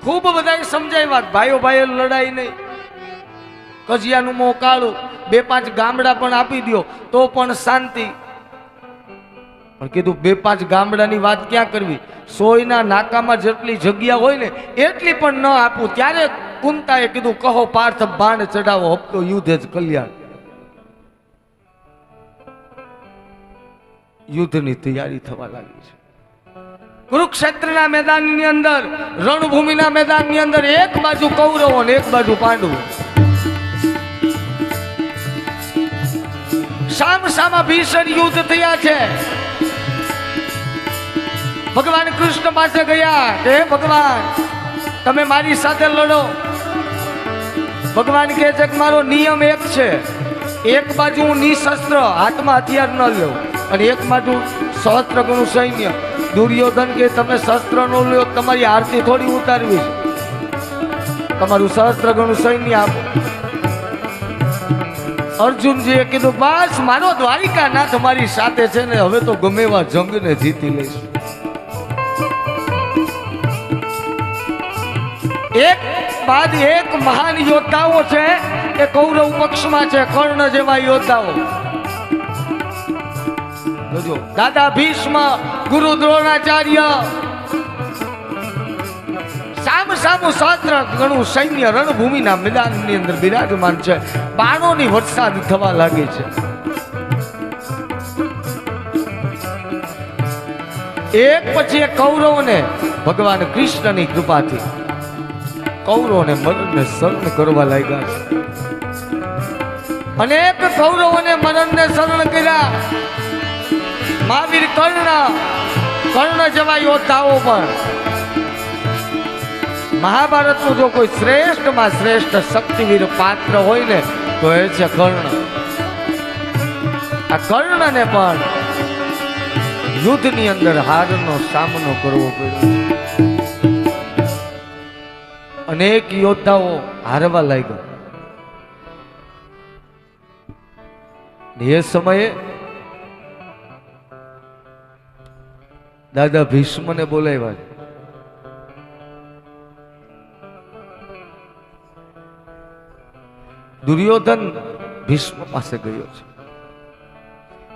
ખૂબ બધાએ સમજાવ્યા, ભાઈઓ ભાઈઓ લડાઈ નહીં, કજિયાનું મોં કાળું, 2-5 ગામડા પણ આપી દો તો પણ શાંતિ. પણ કીધું 2-5 ગામડાની વાત ક્યાં કરવી, સોયના નાકામાં જેટલી જગ્યા હોય ને એટલી પણ ન આપું. ત્યારે કુંતાએ કીધું, કહો પાર્થ બાણ ચડાવો, હપ્તો યુદ્ધ જ કલ્યાણ. યુદ્ધની તૈયારી થવા લાગી છે. કુરુક્ષેત્રના મેદાનની અંદર, રણભૂમિના મેદાનની અંદર એક બાજુ કૌરવો અને એક બાજુ પાંડવો. સામ સામા ભીષણ યુદ્ધ થયા છે. ભગવાન કૃષ્ણ પાસે ગયા કે હે ભગવાન, તમે મારી સાથે લડો. ભગવાન કહે છે કે મારો નિયમ એક છે, એક બાજુ હું નિશસ્ત્ર હાથમાં હથિયાર ન લ્યો અને એક બાજુ સહસ્ત્ર ગણું સૈન્ય. દુર્યોધન કે તમે શસ્ત્ર નો લ્યો, તમારી આરતી થોડી ઉતારવી છે, તમારું સહસ્ત્ર ગણું સૈન્ય આપો. અર્જુનજીએ કીધું, બસ મારો દ્વારિકાનાથ મારી સાથે છે ને, હવે તો ગમે એવા જંગને જીતી લઈશ. એક બાદ એક મહાન યોદ્ધાઓ છે એ કૌરવ પક્ષમાં છે, કર્ણ જેવા યોદ્ધાઓ. દાદા ભીષ્મ, ગુરુ દ્રોણાચાર્ય, સામ સામું સહસ્ત્ર ગણું સૈન્ય રણભૂમિના મેદાનની અંદર બિરાજમાન છે. બાણોની વરસાદ થવા લાગી છે. એક પછી એક કૌરવોને ભગવાન કૃષ્ણની કૃપાથી કૌરવોને મરણને શરણ કરવા લાગ્યા છે. અનેક કૌરવોને મરણને શરણ કર્યા. મહાવીર કર્ણ જેવા યોદ્ધાઓ પણ. મહાભારતનું જો કોઈ શ્રેષ્ઠમાં શ્રેષ્ઠ શક્તિવીર પાત્ર હોય ને તો એ છે કર્ણ. આ કર્ણને પણ યુદ્ધની અંદર હારનો સામનો કરવો પડ્યો. અનેક યોદ્ધાઓ હારવા લાગ્યા. એ સમયે દાદા ભીષ્મને બોલાવ્યા. દુર્યોધન ભીષ્મ પાસે ગયો છે.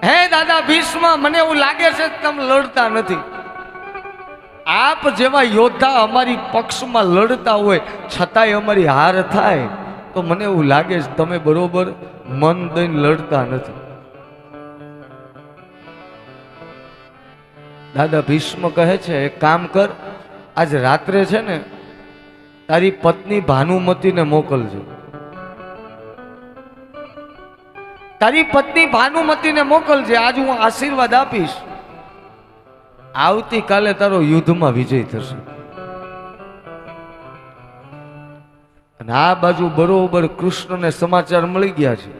હે દાદા ભીષ્મ, મને એવું લાગે છે કે તમે લડતા નથી. આપ જેવા યોદ્ધા અમારી પક્ષમાં લડતા હોય છતાંય અમારી હાર થાય તો મને એવું લાગે છે તમે બરોબર મન દઈને લડતા નથી. દાદા ભીષ્મ કહે છે, એક કામ કર, આજ રાત્રે છે ને તારી પત્ની ભાનુમતીને મોકલજો. તારી પત્ની ભાનુમતીને મોકલજે, આજ હું આશીર્વાદ આપીશ, આવતીકાલે તારો યુદ્ધમાં વિજય થશે. અને આ બાજુ બરોબર કૃષ્ણને સમાચાર મળી ગયા છે.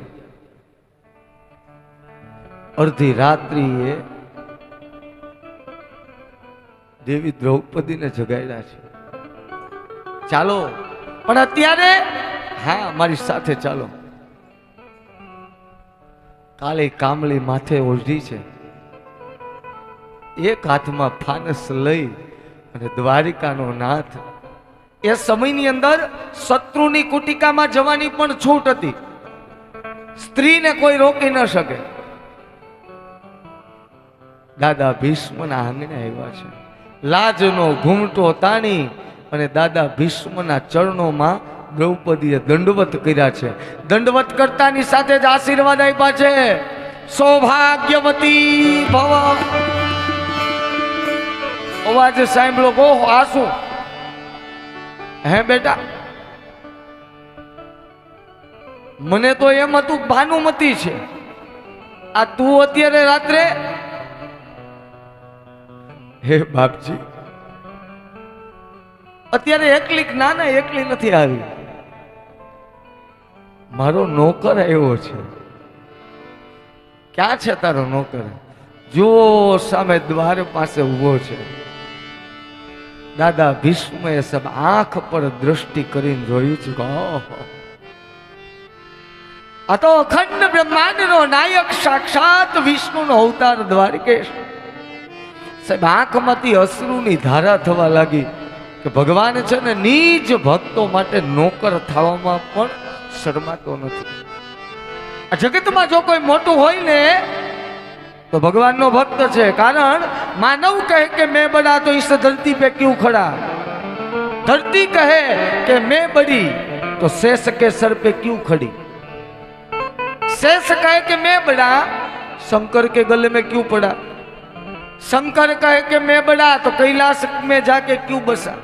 અડધી રાત્રિએ દેવી દ્રૌપદીને જગાડ્યા છે. ચાલો, પણ અત્યારે હા મારી સાથે ચાલો. કાલે કામળી માથે ઓઢી છે, એક હાથમાં ફાનસ લઈ અને દ્વારિકાનો નાથ. એ સમયની અંદર શત્રુની કુટિકામાં જવાની પણ છૂટ હતી, સ્ત્રીને કોઈ રોકી ન શકે. દાદા ભીષ્મના આંગણે આવ્યા છે, લાજનો ઘૂમટો તાણી અને દાદા ભીષ્મના ચરણોમાં દ્રૌપદીએ દંડવત કર્યા છે. દંડવત કરતાની સાથે જ આશીર્વાદ આપ્યા છે, સૌભાગ્યવતી ભવ. અવાજ સાંભળો, ઓહો આ શું હે બેટા? મને તો એમ હતું ભાનુમતી છે, આ તું અત્યારે રાત્રે? હે બાપજી, અત્યારે એકલી ના ના એકલી નથી આવી, મારો નોકર આવ્યો છે. ક્યાં છે તારો નોકર? જો સામે દ્વાર પાસે ઉભો છે. દાદા ભીષ્મએ સબ આંખ પર દ્રષ્ટિ કરીને જોયું છે કે આ તો અખંડ બ્રહ્માંડનો નાયક સાક્ષાત વિષ્ણુનો અવતાર દ્વારકેશ. સાહેબ આંખમાંથી અશ્રુની ધારા થવા લાગી કે ભગવાન છે ને નીચ ભક્તો માટે નોકર થવામાં પણ શરમાતો નથી. આ જગતમાં જો કોઈ મોટું હોય ને तो भगवान नो भक्त है, कारण मानव कहे कि मैं बड़ा तो इस धरती पे क्यों खड़ा, धरती कहे कि मैं बड़ी तो शेष के सर पे क्यों खड़ी, शेष कहे कि मैं बड़ा शंकर के गले में क्यों पड़ा, शंकर कहे कि मैं बड़ा तो कैलाश में जाके क्यों बसा,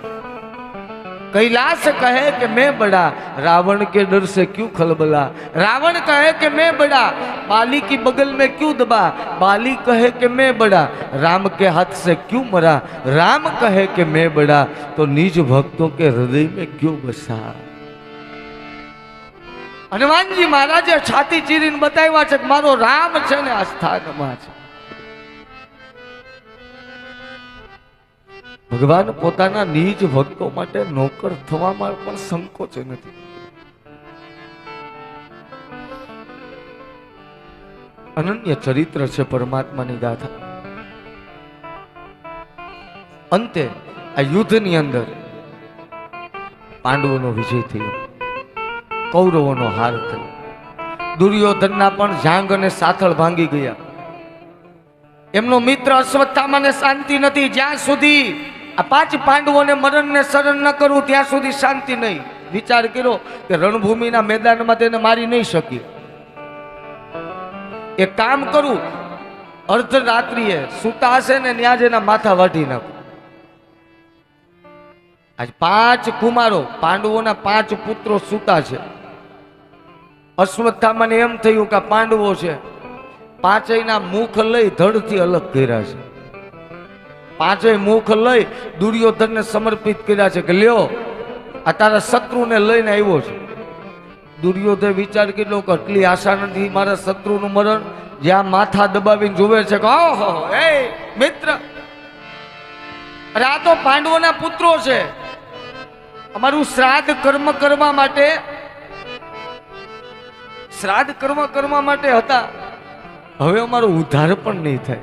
कैलाश कहे कि मैं बड़ा रावण के डर से क्यों खलबला, रावण कहे कि मैं बड़ा बाली की बगल में क्यों दबा, बाली कहे कि मैं बड़ा राम के हाथ से क्यों मरा, राम कहे कि मैं बड़ा तो निज भक्तों के हृदय में क्यों बसा. हनुमान जी महाराजे छाती चीरीने बताव्या छे कि मारो राम छे ने आ स्थानमा छे. भगवान पोताना निज भक्तों माटे नौकर थवामां पण संकोच नथी. अनन्य चरित्र छे परमात्मानी गाथा. अंते आ युद्धनी अंदर पांडवोनो विजय थयो, कौरवोनो हार थयो, दुर्योधनना पण जांग अने साथळ भांगी गया. एमनो मित्र अश्वत्थामाने शांति नथी, ज्यां सुधी आ 5 पांडवोने मरण ने शरण न करूं त्यां सुधी शांति नहीं. विचार करो कि रणभूमिना मैदाનમાં તેને મારી નહીં શકી. एक काम करूं, अर्धरात्रिए सूता हशे ने न्या जेना माथा वाटी नाखो. आज 5 कुमारो पांडवोना 5 पुત્રો सूता छे. अश्वत्थामाने एम थयुं के पांडवो छे, 5 मुख लई धड़थी अलग कर्या छे. 5 मुख लई दुर्योधन ने समर्पित कर्या छे के ल्यो आ तारा शत्रु ने लईने आव्यो छे. दुर्योधन विचार कर्यो के आटली आशा नथी मारा शत्रुनुं मरण, ज्यां माथा दबावीने जोवे छे के ओहो ए मित्र, अरे आ तो पांडवोना पुत्रो छे, अमारुं श्राद्ध कर्म करवा माटे, श्राद्ध कर्म करवा माटे हता, हवे अमारो उद्धार पण नहीं थाय.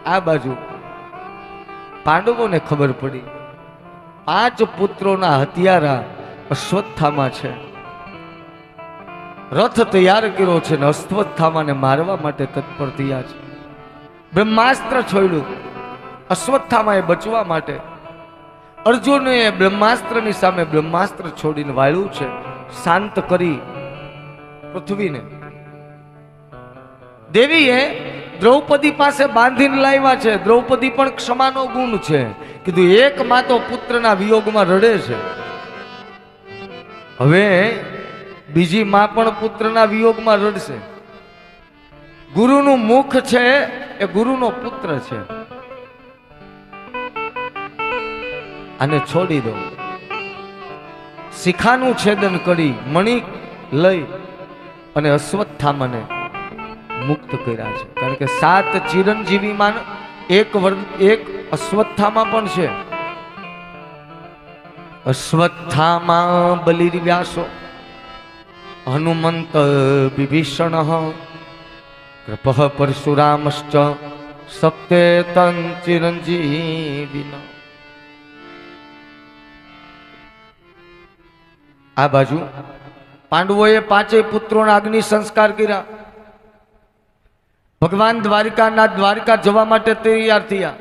आ बाजू पांडवों ने खबर पड़ी 5 पुत्रों हत्यारा अश्वत्थामा छे. रथ तैयार कर्यो छे ने अश्वत्थामा ने मारवा माटे तत्पर थया छे. ब्रह्मास्त्र छोड्યું अश्वत्थामाए बचवा माटे. अर्जुने ब्रह्मास्त्रनी सामे ब्रह्मास्त्र छोड़ीने वाळ्યું छे, शांत करी पृथ्वीने. देवीए द्रौपदी पासे बांधीने लाव्या छे. द्रौपदी पण क्षमानो गुण छे. कीधुं एक मां तो पुत्रना वियोगमां रडे छे. हवे બીજી માં પણ પુત્રના વિયોગમાં રડશે. ગુરુનું મુખ છે એ ગુરુનો પુત્ર છે. આને છોડી દો. શિખાનું છેદન કરી મણિ લઈ અને અશ્વત્થામાને મુક્ત કર્યા છે. કારણ કે 7 ચિરંજીવીમાં એક અશ્વત્થામા પણ છે. અશ્વત્થામા બલિર્વ્યાસો હનુમંત વિભીષણ કૃપઃ પરશુરામશ્ચ સપ્તેતં ચિરંજીવિન. આ બાજુ પાંડવોએ 5 પુત્રોના અગ્નિ સંસ્કાર કર્યા. ભગવાન દ્વારકા જવા માટે તૈયાર થયા.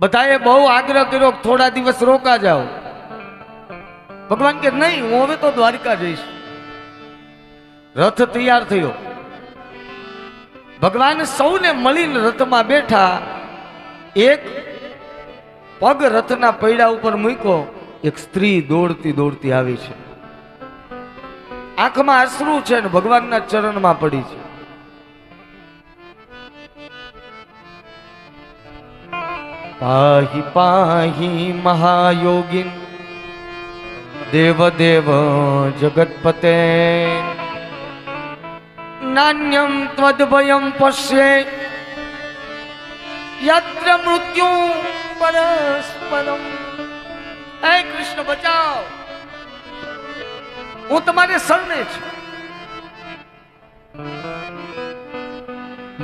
બધાએ બહુ આગ્રહ કર્યો થોડા દિવસ રોકા જાઓ. ભગવાન કે નહીં, હું હવે તો દ્વારકા જઈશ. રથ તૈયાર થયો. ભગવાન સૌને મળીને રથમાં બેઠા. એક પગ રથના પૈડા ઉપર મૂક્યો. એક સ્ત્રી દોડતી દોડતી આવી છે. આંખમાં અશ્રુ છે ને ભગવાનના ચરણમાં પડી છે. પાહી પાહી મહાયોગીન દેવ દેવ જગતપતે નાન્યમ ત્વદ્ભયમ પશ્યે યત્ર મૃત્યુ પરસ્પરમ. હે કૃષ્ણ બચાવ, હું તમારે શરણે છું.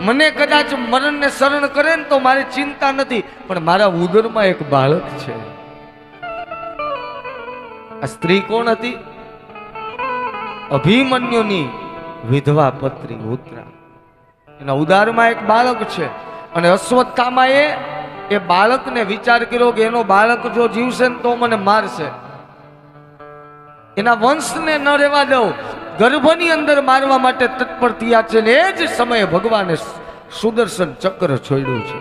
મને કદાચ મરણને શરણ કરે ને તો મારી ચિંતા નથી, પણ મારા ઉદરમાં એક બાળક છે. આ સ્ત્રી કોણ હતી? અભિમન્યુની વિધવા પત્ની ઉત્તરા. એના ઉદરમાં એક બાળક છે. અને અશ્વત્થામાએ એ બાળકને વિચાર કર્યો કે એનો બાળક જો જીવશે ને તો મને મારશે, એના વંશને ન રહેવા દઉં. ગર્ભની અંદર મારવા માટે તત્પર થયા છે. ને એ જ સમયે ભગવાને સુદર્શન ચક્ર છોડ્યું છે.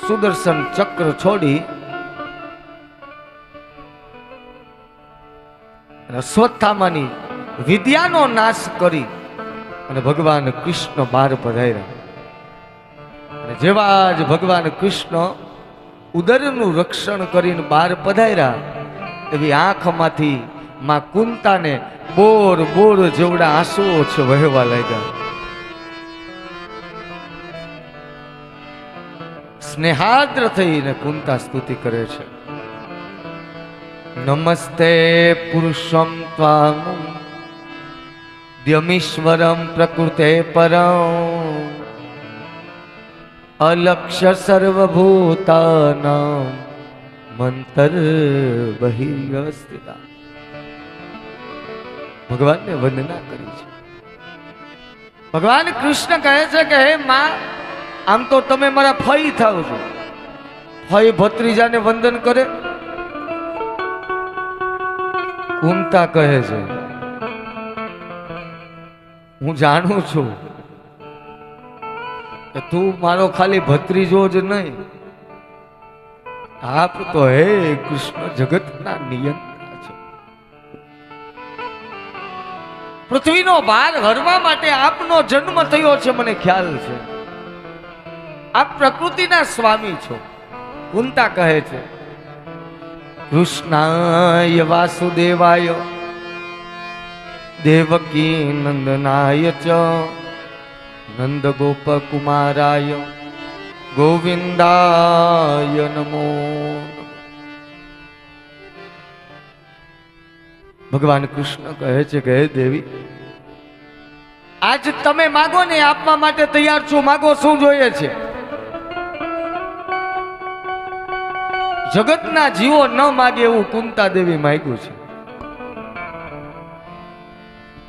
સુદર્શન ચક્ર છોડી અશ્વત્થામાની વિદ્યાનો નાશ કરી અને ભગવાન કૃષ્ણ બહાર પધાર્યા. અને જેવા જ ભગવાન કૃષ્ણ ઉદરનું રક્ષણ કરીને બહાર પધાર્યા, એવી આંખમાંથી માં કુંતાને બોર બોર જેવડા આંસુઓ છે વહેવા લાગ્યા. સ્નેહાદ્ર થઈને કુંતા સ્તુતિ કરે છે. નમસ્તે પુરુષમ ત્વામ દ્યમીશ્વરમ પ્રકૃતે પરમ અલક્ષ્ય સર્વભૂતાનાં મંતર બહિર્વ્યવસ્થિતા. ભગવાનને વંદના કરી છે. ભગવાન કૃષ્ણ કહે છે કે હે માં, આમ તો તમે મારા ફઈ થાવ છો. ફઈ ભત્રીજાને વંદન કરે. કુંતા કહે છે હું જાણું છું કે તું મારો ખાલી ભત્રીજો જ નહીં, આપ તો હે કૃષ્ણ જગતના નિયંતા છો. પૃથ્વીનો ભાર હરવા માટે આપનો જન્મ થયો છે, મને ખ્યાલ છે. આપ પ્રકૃતિના સ્વામી છો. કુંતા કહે છે કૃષ્ણાય વાસુદેવાય દેવકી નંદનાય ચ નંદ ગોપ કુમારાય ગોવિંદાય નમો. ભગવાન કૃષ્ણ કહે છે કે હે દેવી, આજ તમે માગો ને આપવા માટે તૈયાર છું. માગો, શું જોઈએ છે? જગતના જીવો ન માગે એવું કુંતા દેવી માંગ્યું છે.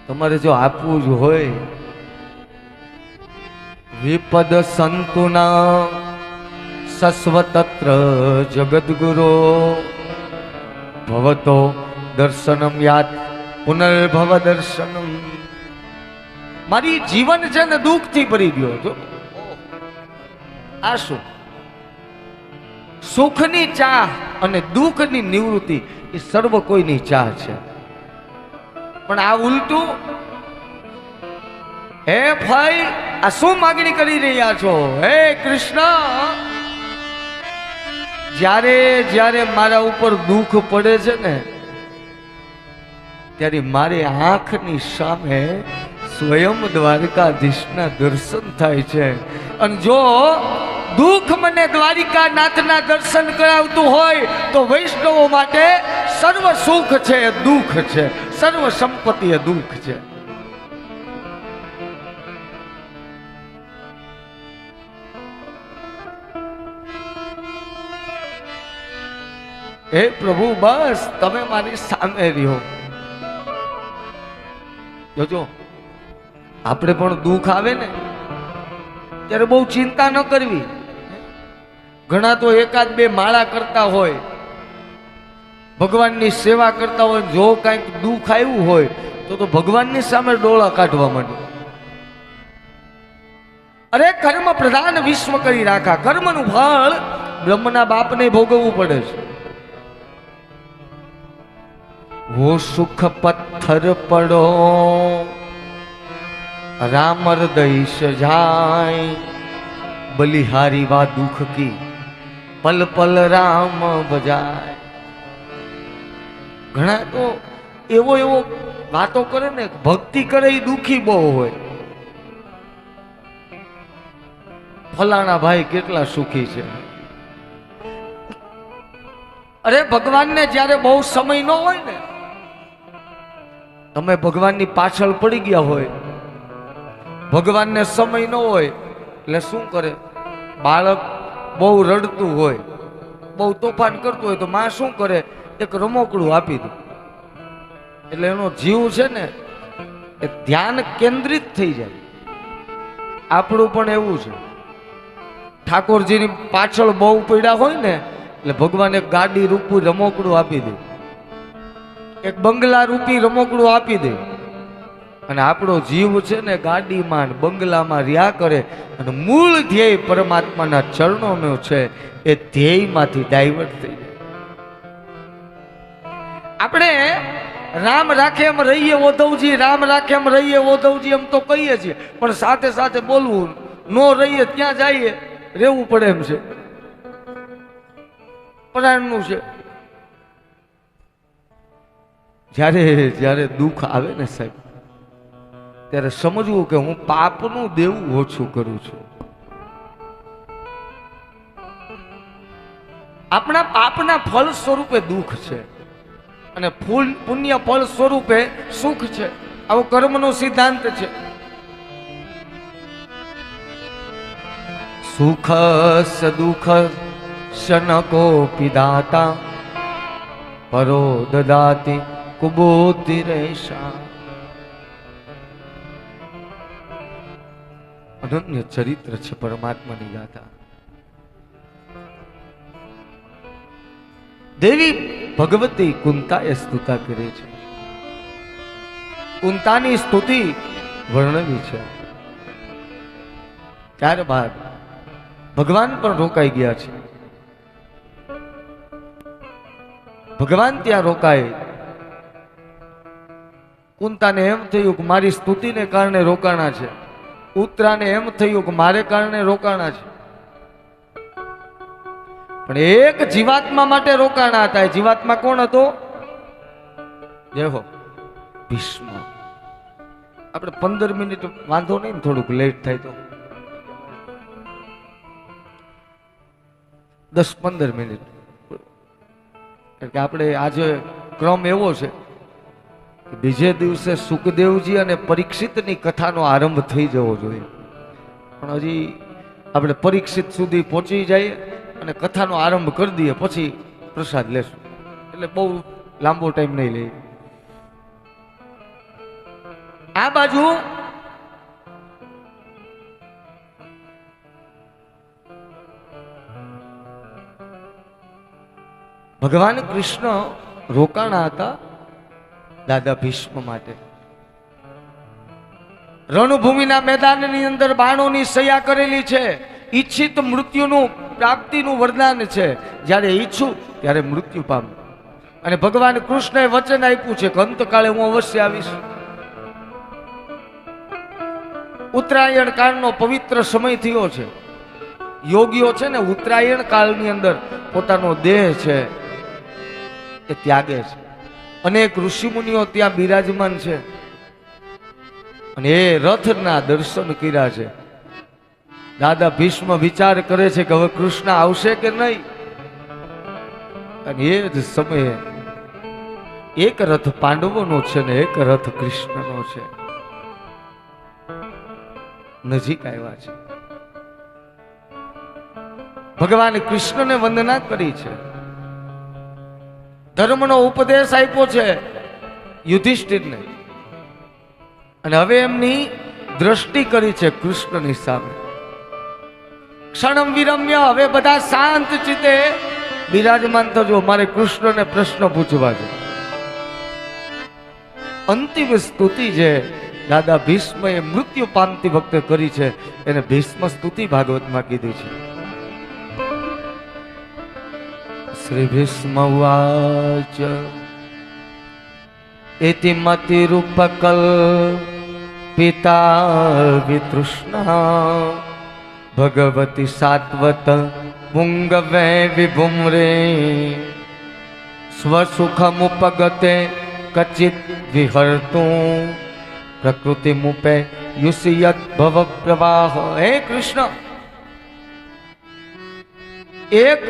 તમારે જો આપવું જ હોય, વિપદ સંતુના સસ્વતત્ર જગદગુરો ભવતો દર્શનમ યાત પુનર્ભવ દર્શનમ. મારી જીવન છે ને દુઃખથી ભરી ગયો છો. આ શું? સુખની ચાહ અને દુઃખની નિવૃત્તિ એ સર્વ કોઈની ચાહ છે. પણ આ ઉલટું, હે ભાઈ આ શું માગણી કરી રહ્યા છો? હે કૃષ્ણ, જ્યારે જ્યારે મારા ઉપર દુઃખ પડે છે ને ત્યારે મારી આંખની સામે સ્વયં દ્વારકાધીશના દર્શન થાય છે. અને જો દુઃખ મને દ્વારિકાનાથના દર્શન કરાવતું હોય તો વૈષ્ણવો માટે સર્વ સુખ છે એ દુઃખ છે, સર્વ સંપત્તિ એ દુઃખ છે. હે પ્રભુ, બસ તમે મારી સામે રહ્યો. જોજો, આપણે પણ દુઃખ આવે ને ત્યારે બહુ ચિંતા ન કરવી. ઘણા તો એકાદ બે માળા કરતા હોય, ભગવાનની સેવા કરતા હોય, જો કાંઈક દુઃખ આવ્યું હોય તો ભગવાનની સામે ડોળા કાઢવા માંડે. અરે કર્મ પ્રધાન વિશ્વ કરી રાખા, કર્મનું ફળ બ્રહ્મના બાપને ભોગવવું પડે છે. वो सुख पत्थर पड़ो राम हृदय सजाय, बलिहारी वा दुख की पल पल राम बजाय. ઘણા તો એવો એવો વાતો કરે ને, ભક્તિ કરે એ દુખી બહુ હોય. ફલાણા ભાઈ કેટલા સુખી છે. અરે ભગવાનને જ્યારે બહુ સમય ન હોય ને, તમે ભગવાનની પાછળ પડી ગયા હોય, ભગવાનને સમય ન હોય એટલે શું કરે? બાળક બહુ રડતું હોય, બહુ તોફાન કરતું હોય તો માં શું કરે? એક રમકડું આપી દે એટલે એનો જીવ છે ને એ ધ્યાન કેન્દ્રિત થઈ જાય. આપણું પણ એવું છે. ઠાકોરજીની પાછળ બહુ પડ્યા હોય ને એટલે ભગવાન એક ગાડી રૂપી રમકડું આપી દે, એક બંગલા રૂપી રમકડું આપી દે. અને આપણો જીવ છે ને ગાડીમાં બંગલામાં રહ્યા કરે અને મૂળ ધ્યેય પરમાત્માના ચરણોનો છે એ ધ્યેયમાંથી ડાયવર્ટ થઈ જાય. આપણે રામ રાખે એમ રહીએ ઓધવજી, રામ રાખે એમ રહીએ ઓધવજી એમ તો કહીએ છીએ, પણ સાથે સાથે બોલવું, નો રહીએ ત્યાં જઈએ રહેવું પડે એમ છે. પરાણનું છે. જ્યારે જ્યારે દુઃખ આવે ને સાહેબ, ત્યારે સમજવું કે હું પાપનું દેવું ઓછું કરું છું. આપણા પાપના ફળ સ્વરૂપે દુઃખ છે અને પુણ્ય ફળ સ્વરૂપે સુખ છે. આવો કર્મનો સિદ્ધાંત છે. સુખ સદુઃખ શनको पिदाता परो ददाति कुबोतिरेशा. અનન્ય ચરિત્ર છે પરમાત્માની ગાથા. દેવી ભગવતી કુંતાએ સ્તુતા કરી છે. કુંતાની સ્તુતિ વર્ણવી છે. ત્યારબાદ ભગવાન પણ રોકાઈ ગયા છે. ભગવાન ત્યાં રોકાય. કુંતાને એમ થયું કે મારી સ્તુતિને કારણે રોકાણા છે. ઉત્તરાને એમ થયું કે મારે કારણે રોકાણા છે. પણ એક જીવાત્મા માટે રોકાણા હતા. એ જીવાત્મા કોણ હતો? જય હો, ભીષ્મ. આપણે 15 મિનિટ વાંધો નહીં ને, થોડુંક લેટ થાય તો 10-15 મિનિટ. કારણ કે આપણે આજે ક્રમ એવો છે કે બીજે દિવસે સુખદેવજી અને પરીક્ષિતની કથાનો આરંભ થઈ જવો જોઈએ. પણ હજી આપણે પરીક્ષિત સુધી પહોંચી જઈએ અને કથાનો આરંભ કરી દઈએ, પછી પ્રસાદ લેશું. એટલે બહુ લાંબો ટાઈમ નહીં લઈએ. આ બાજુ ભગવાન કૃષ્ણ રોકાણા હતા દાદા ભીષ્મ માટે. રણભૂમિના મેદાનની અંદર બાણોની સયા કરેલી છે. ઈચ્છિત મૃત્યુનું પ્રાપ્તિનું વરદાન છે. જ્યારે ઈચ્છું ત્યારે મૃત્યુ પામું અને ભગવાન કૃષ્ણએ વચન આપ્યું છે કે અંતકાળે હું અવશ્ય આવીશ. ઉત્તરાયણ કાળનો પવિત્ર સમય થયો છે. યોગીઓ છે ને ઉત્તરાયણ કાળની અંદર પોતાનો દેહ છે એ ત્યાગે છે. અનેક ઋષિમુનિઓ ત્યાં બિરાજમાન છે અને એ રથના દર્શન કર્યા છે. દાદા ભીષ્મ વિચાર કરે છે કે હવે કૃષ્ણ આવશે કે નહીં, અને એ જ સમયે એક રથ પાંડવોનો છે ને એક રથ કૃષ્ણનો છે. નજીક આવ્યા છે. ભગવાન કૃષ્ણને વંદના કરી છે. ધર્મનો ઉપદેશ આપ્યો છે યુધિષ્ઠિરને, અને હવે એમની દ્રષ્ટિ કરી છે કૃષ્ણની સામે. ક્ષણમ વિરમ્ય, હવે બધા શાંત ચિત્તે બિરાજમાન થજો, મારે કૃષ્ણને પ્રશ્ન પૂછવા છે. અંતિમ સ્તુતિ જે દાદા ભીષ્મએ મૃત્યુ પામતી વખતે કરી છે એને ભીષ્મ સ્તુતિ ભાગવતમાં કીધી છે. શ્રી ભીષ્મ ઉવાચ એતિ મતિરૂપકલ પિતા વિતૃષ્ણા ભગવતી સાત્વત પુંગવે વિભુમ્રે સ્વસુખમુપગતે કચિત વિહર્તું પ્રકૃતિ મુપે યુષિયત ભવ પ્રવાહ. હે કૃષ્ણ, એક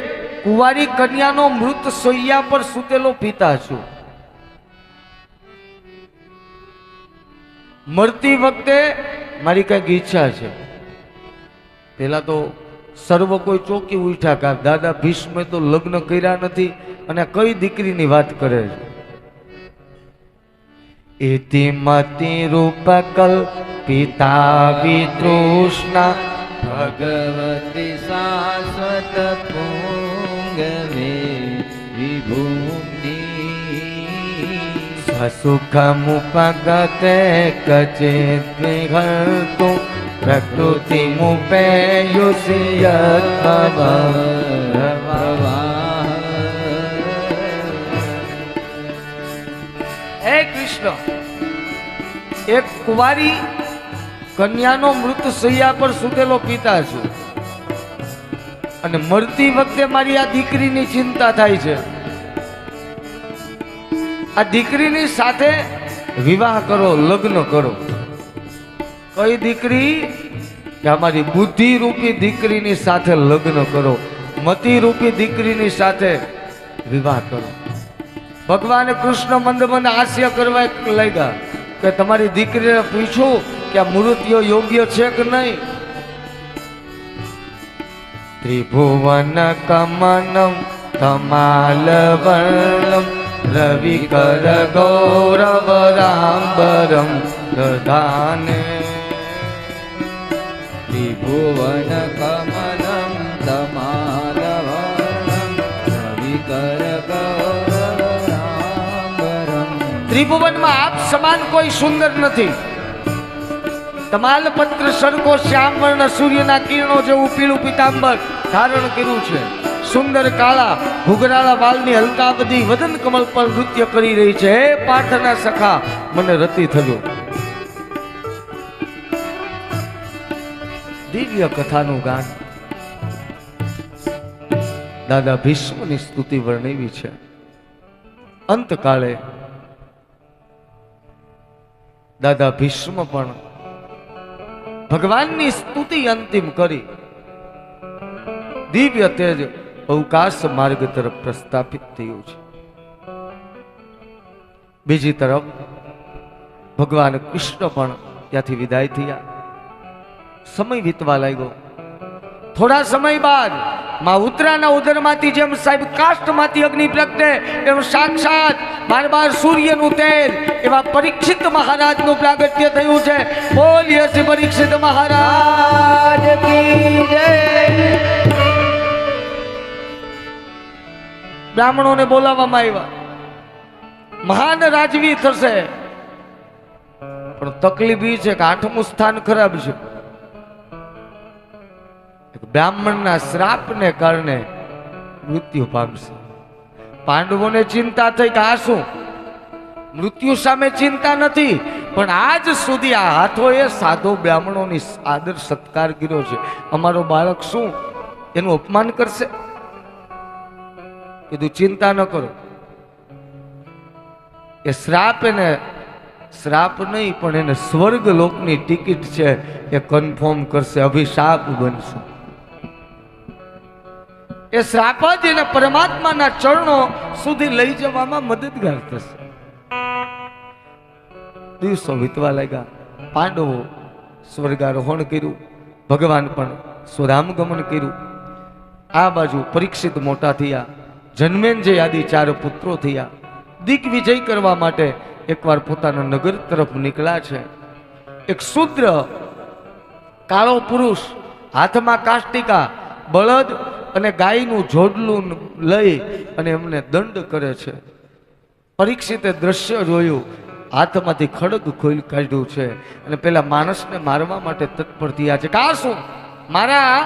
કુંવારી કન્યાનો મૃત સોયા પર સૂતેલો પિતા છું. મરતી વખતે મારી કઈક ઈચ્છા છે. પેલા તો સર્વ કોઈ ચોકી ઉઠ્યા કા દાદા ભીષ્મે તો લગ્ન કર્યા નથી અને કઈ દીકરીની વાત કરે છે. એતિ મતિ રૂપકલ પિતા વિતૃષ્ણા ભગવતી શાશ્વત પુંગવે વિભૂતિ સ્વસુખમુપગતે કચિત વિહર્તુ પ્રકૃતિ મુપે યુષિયત ભવ. હે કૃષ્ણ, એક કુંવારી કન્યાનો મૃત શૈયા પર સૂતેલો પિતા છું, અને મરતી વખતે મારી આ દીકરીની ચિંતા થાય છે. આ દીકરીની સાથે વિવાહ કરો, લગ્ન કરો. કઈ દીકરી? કે અમારી બુદ્ધિ રૂપી દીકરીની સાથે લગ્ન કરો, મતિ રૂપી દીકરીની સાથે વિવાહ કરો. ભગવાન કૃષ્ણ મંદ મંદ હાસ્ય કરવા લાગ્યા કે તમારી દીકરીને પૂછું કે આ મૃત્યુ યોગ્ય છે કે નહીં. ત્રિભુવન કમનમ તમાલ વર્ણમ રવિકર ગૌરવ રામબરમ દધાને. ત્રિભુવન કમલમ તમાલવર્ણમ રવિકર ગૌરવ રામબરમ. ત્રિભુવનમાં આપ સમાન કોઈ સુંદર નથી. તમાલપત્ર સરકો શ્યામ વર્ણ સૂર્યના કિરણો જેવું પીળું પીતાંબર ધારણ કર્યું છે. સુંદર કાળા ઘૂઘરાળા વાલની હલકાવદી વદન કમલ પર નૃત્ય કરી રહી છે. હે પાર્થના સખા, મને રતિ થજો. દિવ્ય કથાનું ગાન દાદા ભીષ્મની સ્તુતિ વર્ણવી છે. અંતકાળે દાદા ભીષ્મ પણ ભગવાનની સ્તુતિ અંતિમ કરી દિવ્ય તેજ અવકાશ માર્ગ તરફ પ્રસ્થાપિત થયું છે. બીજી તરફ ભગવાન કૃષ્ણ પણ ત્યાંથી વિદાય થયા. સમય વીતવા લાગ્યો. થોડા સમય બાદ માં ઉત્તરાના ઉદરમાંથી જેમ સાહેબ કાષ્ઠમાંથી અગ્નિ પ્રગટે એમ સાક્ષાત 12 સૂર્યનું તેજ એવા પરીક્ષિત મહારાજનું પ્રાગટ્ય થયું છે. બોલીએ શ્રી પરીક્ષિત મહારાજ કી જય. બ્રાહ્મણોને બોલાવવામાં આવ્યા. મહાન રાજવી થશે, પણ તકલીફ એ છે કે 8મું સ્થાન ખરાબ છે. બ્રાહ્મણના શ્રાપને કારણે મૃત્યુ પામશે. પાંડવોને ચિંતા થઈ કે આ શું, મૃત્યુ સામે ચિંતા નથી, પણ આજ સુધી આ હાથોએ સાધુ બ્રાહ્મણોની આદર સત્કાર કર્યો છે, અમારો બાળક શું એનું અપમાન કરશે? કીધું ચિંતા ન કરો, એ શ્રાપ એને શ્રાપ નહીં પણ એને સ્વર્ગ લોકની ટિકિટ છે એ કન્ફર્મ કરશે, અભિશાપ બનશે. એ શ્રાપ જ એને પરમાત્માના ચરણો સુધી લઈ જવામાં મદદગાર થશે. દિવસો વીતવા લાગ્યા, પાંડવો સ્વર્ગારોહણ કર્યું, ભગવાન પણ સ્વધામગમન કર્યું. આ બાજુ પરીક્ષિત મોટા થયા, જન્મેન્જય આદિ 4 પુત્રો થયા. દિગ્વિજય કરવા માટે એકવાર પોતાના નગર તરફ નીકળ્યા છે. એક શૂદ્ર કાળો પુરુષ હાથમાં કાષ્ટિકા, બળદ અને ગાયનું જોડલું લઈ અને એમને દંડ કરે છે. પરીક્ષિતે દ્રશ્ય જોયું, હાથમાંથી ખડગ ખોલી કાઢ્યું છે અને પેલા માણસને મારવા માટે તત્પર થયા છે. કા શું, મારા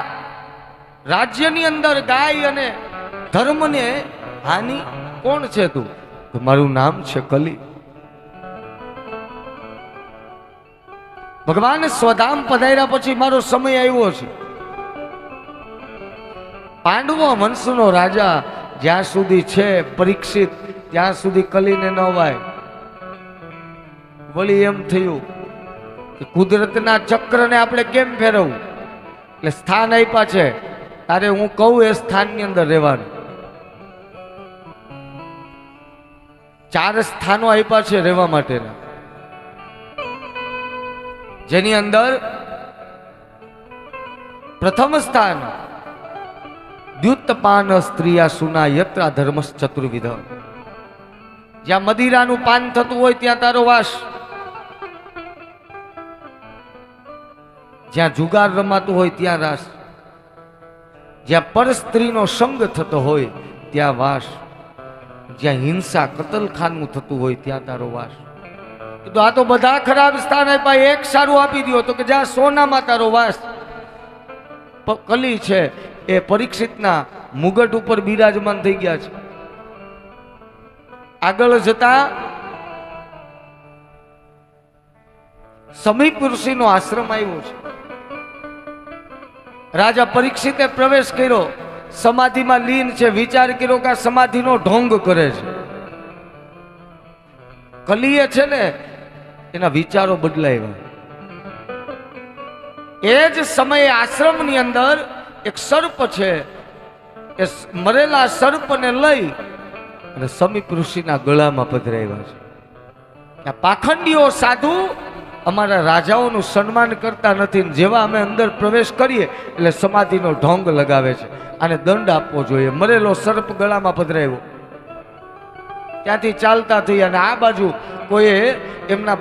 રાજ્યની અંદર ગાય અને ધર્મને હાનિ કોણ છે તું? તો મારું નામ છે કલી. ભગવાન સ્વધામ પધાર્યા પછી મારો સમય આવ્યો છે. પાંડવો વંશનો રાજા જ્યાં સુધી છે પરીક્ષિત, ત્યાં સુધી કલીને ન વાય. વળી એમ થયું કે કુદરતના ચક્રને આપણે કેમ ફેરવવું, એટલે સ્થાન આપ્યા છે, તારે હું કહું એ સ્થાનની અંદર રહેવાનું. 4 સ્થાનો આપ્યા છે રહેવા માટેના, જેની અંદર પ્રથમ સ્થાન દ્યુતપાન સ્ત્રીયા સુના યત્રા ધર્મસ ચતુર્વિધ. જ્યાં મદિરાનું પાન થતું હોય ત્યાં તારો વાસ, જ્યાં જુગાર રમાતું હોય ત્યાં રાસ, જ્યાં પર સ્ત્રીનો સંગ થતો હોય ત્યાં વાસ, જ્યાં હિંસા કતલખાનું થતું હોય ત્યાં તારો વાસ. તો આ તો બધા ખરાબ સ્થાન આપ્યા, એક સારું આપી દો તો કે જ્યાં સોનામાં તારો વાસ. કલી છે એ પરીક્ષિતના મુગટ ઉપર બિરાજમાન થઈ ગયા છે. આગળ જતા સમીપ ઋષિનો આશ્રમ આવ્યો છે. રાજા પરીક્ષિતે પ્રવેશ કર્યો, સમાધિમાં લીન છે. વિચાર કર્યો કે આ સમાધિનો ઢોંગ કરે છે. કલીએ છે ને એના વિચારો બદલાયા. એ જ સમયે આશ્રમની અંદર એક સર્પ છે, એ મરેલા સર્પને લઈ અને સમીપ ઋષિના ગળામાં પધરાવ્યા છે. આ પાખંડીઓ સાધુ અમારા રાજાઓનું સન્માન કરતા નથી, જેવા અમે અંદર પ્રવેશ કરીએ એટલે સમાધિનો ઢોંગ લગાવે છે, આને દંડ આપવો જોઈએ. મરેલો સર્પ ગળામાં પધરાવ્યો. ત્યાંથી ચાલતા થઈ અને આ બાજુ કોઈએ એમના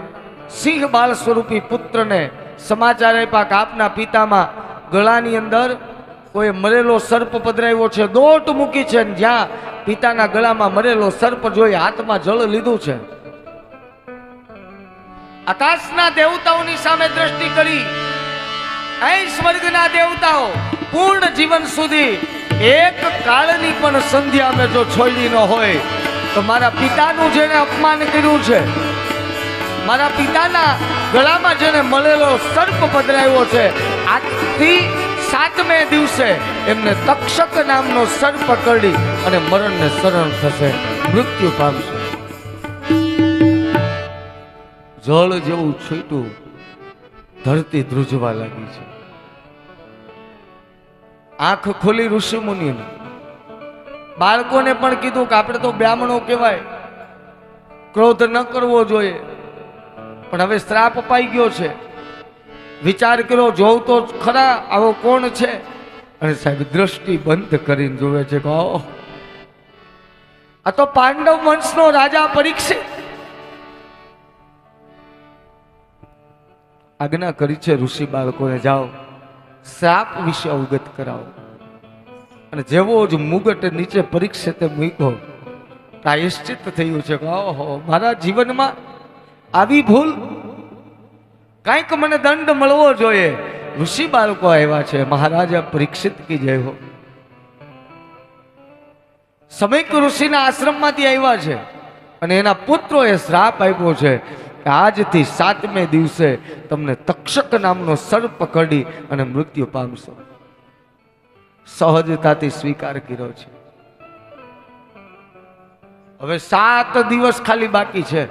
સિંહ બાળ સ્વરૂપી પુત્રને સમાચાર આપ્યા કે આપના પિતામાં ગળાની અંદર કોઈ મરેલો સર્પ પધરાવ્યો છે. દોટ મૂકી છે, જ્યાં પિતાના ગળામાં મરેલો સર્પ જોઈ હાથમાં જળ લીધું છે. આકાશના દેવતાઓની સામે દ્રષ્ટિ કરી, અહીં સ્વર્ગના દેવતાઓ પૂર્ણ જીવન સુધી એક કાળની પણ સંધ્યા અમે જો છોડી ન હોય તો મારા પિતાનું જેને અપમાન કર્યું છે, મારા પિતાના ગળામાં જેને મળેલો સર્પ પધરાવ્યો છે, આજથી 7મે દિવસે એમને તક્ષક નામનો સર્પ કરડી અને મરણને શરણ થશે, મૃત્યુ પામશે. જળ જેવું છૂટું ધરતી ધ્રુજવા લાગી છે. આંખ ખોલી ઋષિ મુનિને, બાળકોને પણ કીધું કે આપણે તો બ્રાહ્મણો કહેવાય, ક્રોધ ન કરવો જોઈએ, પણ હવે શ્રાપ અપાઈ ગયો છે. વિચાર કર્યો, જોઉં તો ખરા આવો કોણ છે. અને સાહેબ દ્રષ્ટિ બંધ કરીને જોવે છે કે આ તો પાંડવ વંશનો રાજા પરીક્ષિત. આજ્ઞા કરી છે ઋષિ બાળકોને, જાઓ શ્રાપ વિશે અવગત કરાવો. અને જેવો જ મુગટ નીચે પરીક્ષિતે મૂક્યો, પ્રાયશ્ચિત થયું છે કે ઓહો, મારા જીવનમાં આવી ભૂલ, કંઈક મને દંડ મળવો જોઈએ. ઋષિ બાળકો આવ્યા છે, મહારાજા પરીક્ષિત કી જય હો. સમયક ઋષિના આશ્રમમાંથી આવ્યા છે અને એના પુત્રોએ શ્રાપ આપ્યો છે કે આજથી 7મે દિવસે તમને તક્ષક નામનો સર્પ કરડી અને મૃત્યુ પામશો. સહજતાથી સ્વીકાર કર્યો છે. હવે 7 દિવસ ખાલી બાકી છે.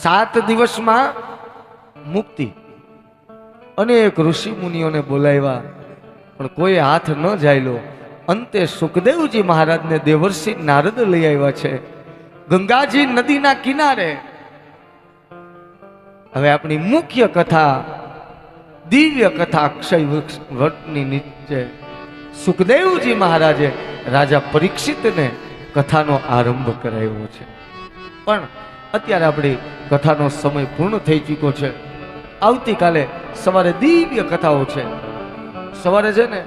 7 દિવસમાં મુક્તિ. અનેક ઋષિ મુનિઓને બોલાવ્યા પણ કોઈ હાથ ન જાયલો. અંતે સુખદેવજી મહારાજને દેવર્ષિ નારદ લઈ આવ્યા છે ગંગાજી નદીના કિનારે. હવે આપણી મુખ્ય કથા, દિવ્ય કથા અક્ષય વટની નીચે સુખદેવજી મહારાજે રાજા પરીક્ષિતને કથાનો આરંભ કરાવ્યો છે. પણ અત્યારે આપણી કથાનો સમય પૂર્ણ થઈ ચૂક્યો છે. આવતીકાલે સવારે દિવ્ય કથાઓ છે. સવારે છે ને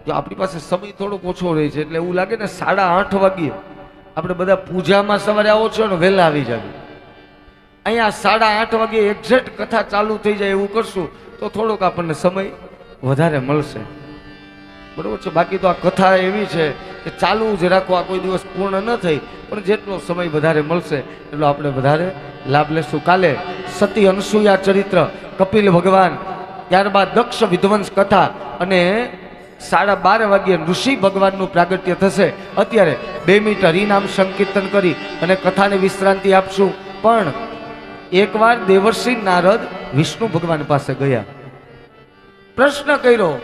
જો આપણી પાસે સમય થોડોક ઓછો રહે છે એટલે એવું લાગે ને 8:30 વાગ્યે આપણે બધા પૂજામાં સવારે આવો છો ને વહેલા આવી જાય. અહીંયા 8:30 વાગ્યે એક્ઝેક્ટ કથા ચાલુ થઈ જાય એવું કરશું તો થોડોક આપણને સમય વધારે મળશે. બરોબર છે. બાકી તો આ કથા એવી છે કે ચાલુ જ રાખવા, કોઈ દિવસ પૂર્ણ ન થઈ પણ જેટલો સમય વધારે મળશે એટલો આપણે વધારે લાભ લેશું. કાલે સતી અનસૂયા ચરિત્ર, કપિલ ભગવાન, ત્યારબાદ દક્ષ વિધ્વંસ કથા અને 12:30 વાગ્યે ઋષિ ભગવાનનું પ્રાગટ્ય થશે. અત્યારે 2 મિનિટ હરિનામ સંકીર્તન કરી અને કથાને વિશ્રાંતિ આપશું. પણ એકવાર દેવર્ષિ નારદ વિષ્ણુ ભગવાન પાસે ગયા, પ્રશ્ન કર્યો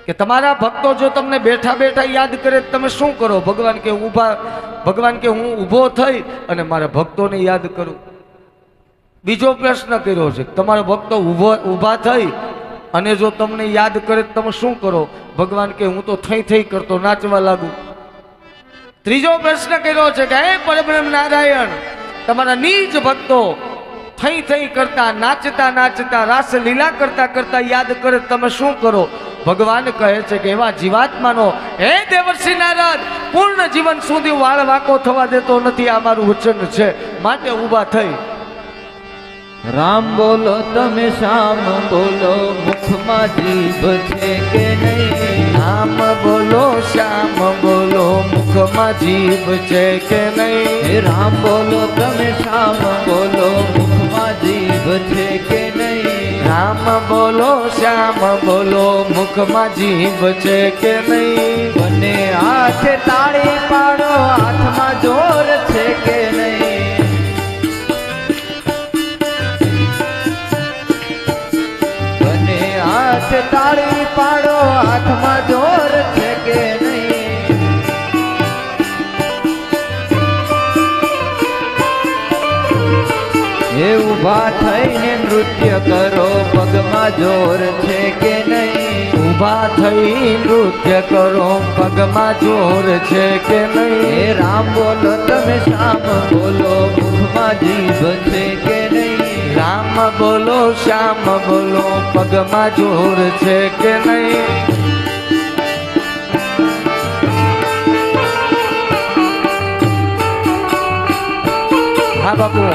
કે તમારા ભક્તો જો તમને બેઠા બેઠા યાદ કરે તમે શું કરો? ભગવાન કે હું ઊભો થઈ અને મારા ભક્તોને યાદ કરું. બીજો પ્રશ્ન કર્યો છે તમારા ભક્તો ઊભા થઈ અને જો તમને યાદ કરે તમે શું કરો? ભગવાન કે હું તો થઈ કરતો નાચવા લાગુ. ત્રીજો પ્રશ્ન કર્યો છે કે હે પરબ્રહ્મ નારાયણ, તમારા નીચ ભક્તો થઈ કરતા નાચતા રાસ લીલા કરતા યાદ કરે તમે શું કરો? ભગવાન કહે છે કે એવા જીવાત્માનો હે દેવર્ષિ નારદ પૂર્ણ જીવન સુધી વાળ વાંકો થવા દેતો નથી. આ મારું વચન છે, માટે ઊભા થઈ. રામ બોલો તમે શ્યામ બોલો, મુખમાં જીભ છે કે નહીં? રામ બોલો શ્યામ બોલો, મુખમાં જીભ છે કે નહીં? રામ બોલો તમે શ્યામ બોલો, મુખમાં જીભ છે કે નહીં? રામ બોલો શ્યામ બોલો, મુખમાં જીભ છે કે નહીં? બંને હાથે તાળી પાડો, હાથમાં જોર છે કે નહીં? બંને હાથે તાળી પાડો, હાથમાં જોર છે કે નહીં? એ ઊભા થઈને નૃત્ય કરો, પગમાં જોર છે કે નહીં? ઊભા થઈ નૃત્ય કરો, પગમાં જોર છે કે નહીં? હે રામ બોલો તમે શ્યામ બોલો, મુખમાં જીભ છે કે નહીં? રામ બોલો શ્યામ બોલો, પગમાં જોર છે કે નહીં? હા બાપુ.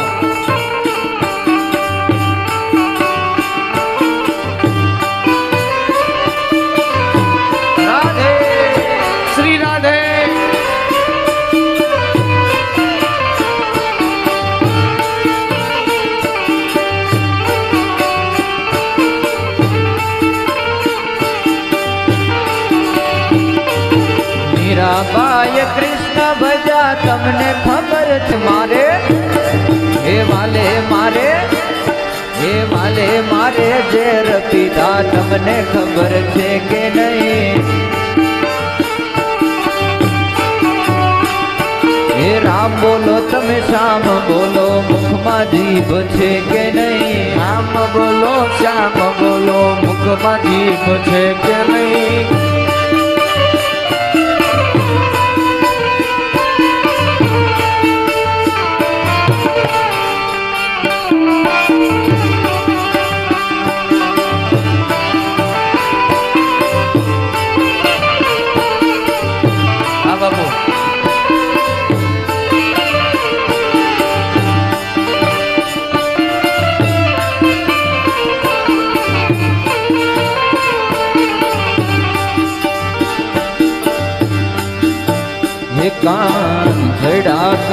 મીરાબાઈ કૃષ્ણ ભજા તમને ખબર છે મારે? હે વાલે મારે ઝેર પીધા તમને ખબર છે કે નહીં? હે રામ બોલો તમે શ્યામ બોલો, મુખમાં જીભ છે કે નહીં? રામ બોલો શ્યામ બોલો, મુખમાં જીભ છે કે નહીં?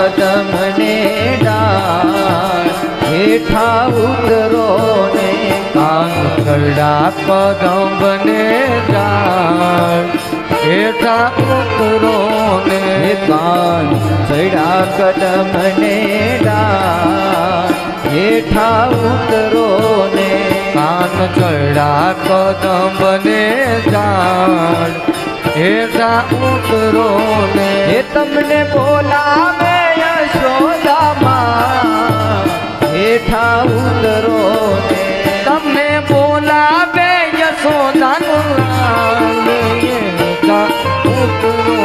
કદમ ને ડાળ હેઠા ઉતરો ને કાન કરડા કદમ ને ડાળ હેઠા ઉતરો ને કાન ચડ્યા કદમ ને ડાળ હેઠા ઉતરો ને કાન ચડા કદમ ને ડાળ હેઠા ઉતરો ને હે તમને બોલાવે યશોદામાં હેઠા ઉતરો ને તમને બોલાવે યશોદાનું લાલ હેઠા ઉતરો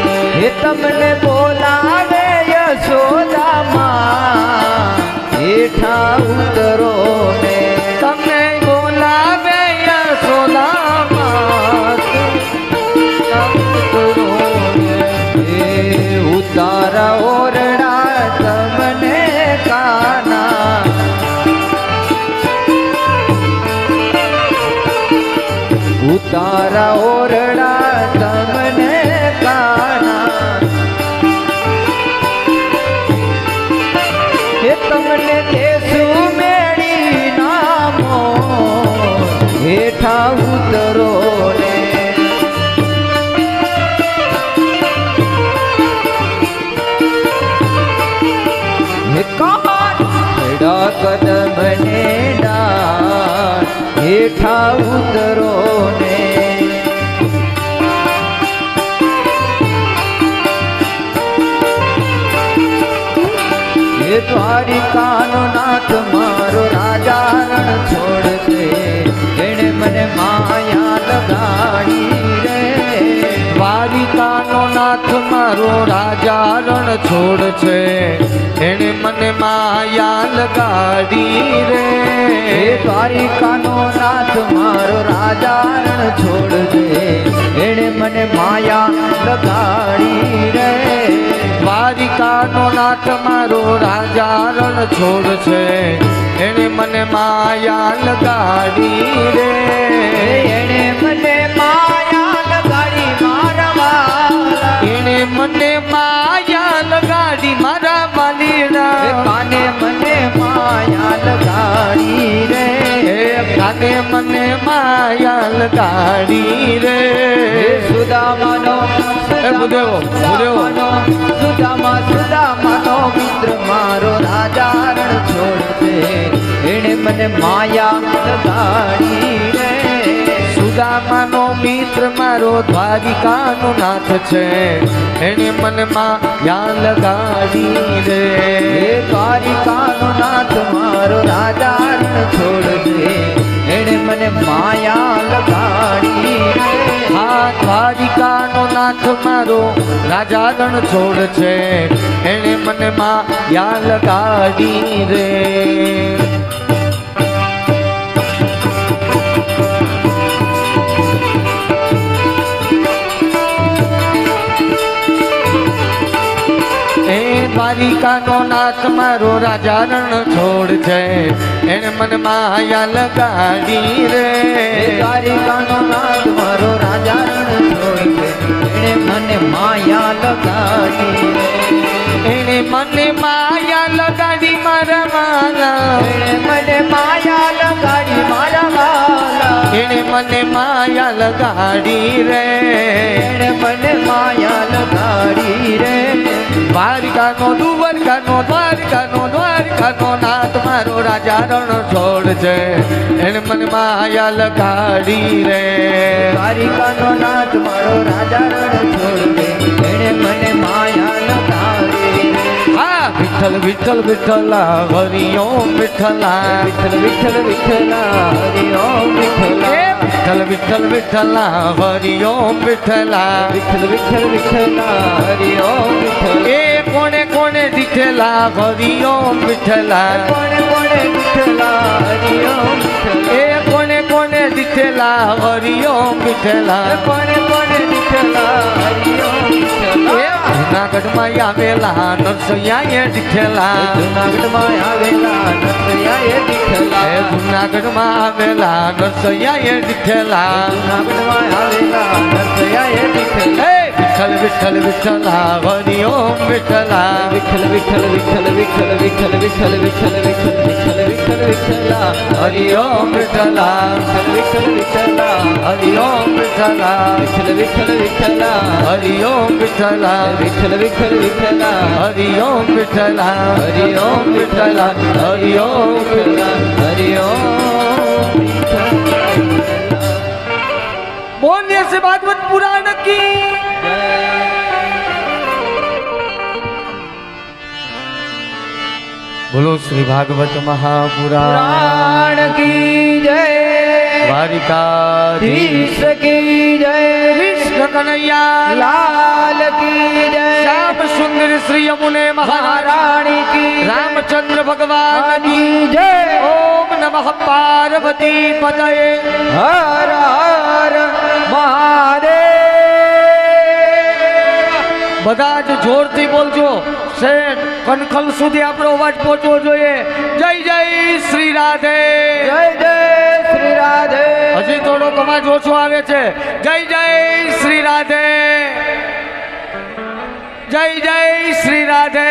ને હે તમને બોલાવે યશોદામાં હેઠા ઉતરો ને તમને બોલાવે યશોદામાં ઉતરો ને હે ઉતારા ઓરડા તમને કાના ઉતારા ઓરડા તમને કાના હે તમને દેશું મેળી નામો હેઠા ઉતરો ને હે કાન ચડા કદમ ને ડાળ હેઠા ઉતરો ને હે દ્વારિકાનો નાથ મારો રાજા રણ છોડશે એણે મને માયા લગાડી રે દ્વારિકાનો નાથ મારો રાજા રણ છોડ છે એને મને માયા લગાડી રે હે દ્વારિકાનો નાથ મારો રાજા રણ છોડશે એણે મને માયા લગાડી રે દ્વારિકાનો નાથ મારો રાજા રણ છોડ છે એને મને માયા લગાડી રે એણે મને માયા લગાડી મારા વાલા એને મને માયા લગાડી મારા વાલીના કાને મને માયા લગાડી રે કાને મને માયા લગાડી રે સુદામાનો સુદામાનો મિત્ર મારો રાજા રણ છોડશે એણે મને માયા લગાડી રે સુદામાનો મિત્ર મારો દ્વારિકાનો નાથ છે એને મને માયા લગાડી રે દ્વારિકાનો નાથ મારો રાજા રણ છોડશે એણે મને માયા લગાડી રે હા દ્વારિકાનો નાથ મારો રાજા રણ છોડ છે એને મને માયા લગાડી રે દ્વારિકાનો નાથ મારો રાજા રણ છોડ છે એને મને માયા લગાડી રે દ્વારિકાનો નાથ મારો રાજા રણ છોડ છે એણે મને માયા લગાડી રે એને મને માયા લગાડી મારા વાલા એણે મને માયા લગાડી મારા વાલા એને મને માયા લગાડી રે એણે મને માયા લગાડી રે દ્વારિકાનો દ્વારિકાનો નાથ મારો રાજા રણ છોડ છે એને મને માયા લગાડી રે દ્વારિકાનો નાથ મારો રાજા રણ છોડ છે એણે મને માયા લગાડી રે હા વિઠ્ઠલ વિઠ્ઠલ વિઠ્ઠલા હરિ ઓમ વિઠ્ઠલા વિઠ્ઠલ વિઠ્ઠલ વિઠ્ઠલા હરિ ઓમ વિઠ્ઠલા વિઠ્ઠલ વિઠ્ઠલ વિઠ્ઠલા હરિ ઓમ વિઠ્ઠલા વિઠ્ઠલ વિઠ્ઠલ વિઠ્ઠલા હરિ ઓમ વિઠ્ઠલા એ કોણે કોણે દીઠેલા હરિ ઓમ વિઠ્ઠલા કોણે કોણે વિઠ્ઠલા હરિ ઓમ વિઠ્ઠલા એ કોણે કોણે દીઠેલા હરિ ઓમ વિઠ્ઠલા કોણે કોણે વિઠ્ઠલા હરિ ઓમ વિઠ્ઠલા જુનાગઢમાં આવેલા નરસૈયાએ દીઠેલા જુનાગઢમાં આવેલા નરસૈયાએ દીઠેલા જુનાગઢમાં આવેલા નરસૈયાએ દીઠેલા જુનાગઢમાં આવેલા નરસૈયાએ દીઠેલા વિઠ્ઠલ વિઠ્ઠલ વિઠ્ઠલા હરિ ઓમ વિઠ્ઠલા વિઠ્ઠલ વિઠ્ઠલ વિઠ્ઠલ વિઠ્ઠલ વિઠ્ઠલ વિઠ્ઠલ વિઠ્ઠલ વિઠ્ઠલ વિઠ્ઠલ વિઠ્ઠલ વિઠ્ઠલા હરિ ઓમ વિઠ્ઠલા વિઠ્ઠલ વિઠ્ઠલા હરિ ઓમ વિઠ્ઠલા વિઠ્ઠલ વિઠ્ઠલ વિઠ્ઠલા હરિ ઓમ વિઠ્ઠલા વિઠ્ઠલ વિઠ્ઠલ વિઠ્ઠલા હરિ ઓમ વિઠ્ઠલા હરિ ઓમ વિઠ્ઠલા હરિ ઓમ વિઠ્ઠલા હરિ ઓમ બોલીએ છે ભાગવત પુરાણ કી બોલો શ્રી ભાગવત મહાપુરાણ પુરાણ કી જય દ્વારિકાધીશ ધીશ કી જય કૃષ્ણ કનૈયા લાલ કી જય શ્યામ સુંદર શ્રી યમુને મહારાણી કી રામચંદ્ર ભગવાન કી જય ઓમ નમઃ પાર્વતી પદયે હર હર મહાદેવ બધા જ જોરથી બોલજો શેઠ કનખલ સુધી આપણો અવાજ પહોંચવો જોઈએ જય જય શ્રી રાધે જય જય શ્રી રાધે હજી થોડોક અવાજ ઓછો આવે છે જય જય શ્રી રાધે જય જય શ્રી રાધે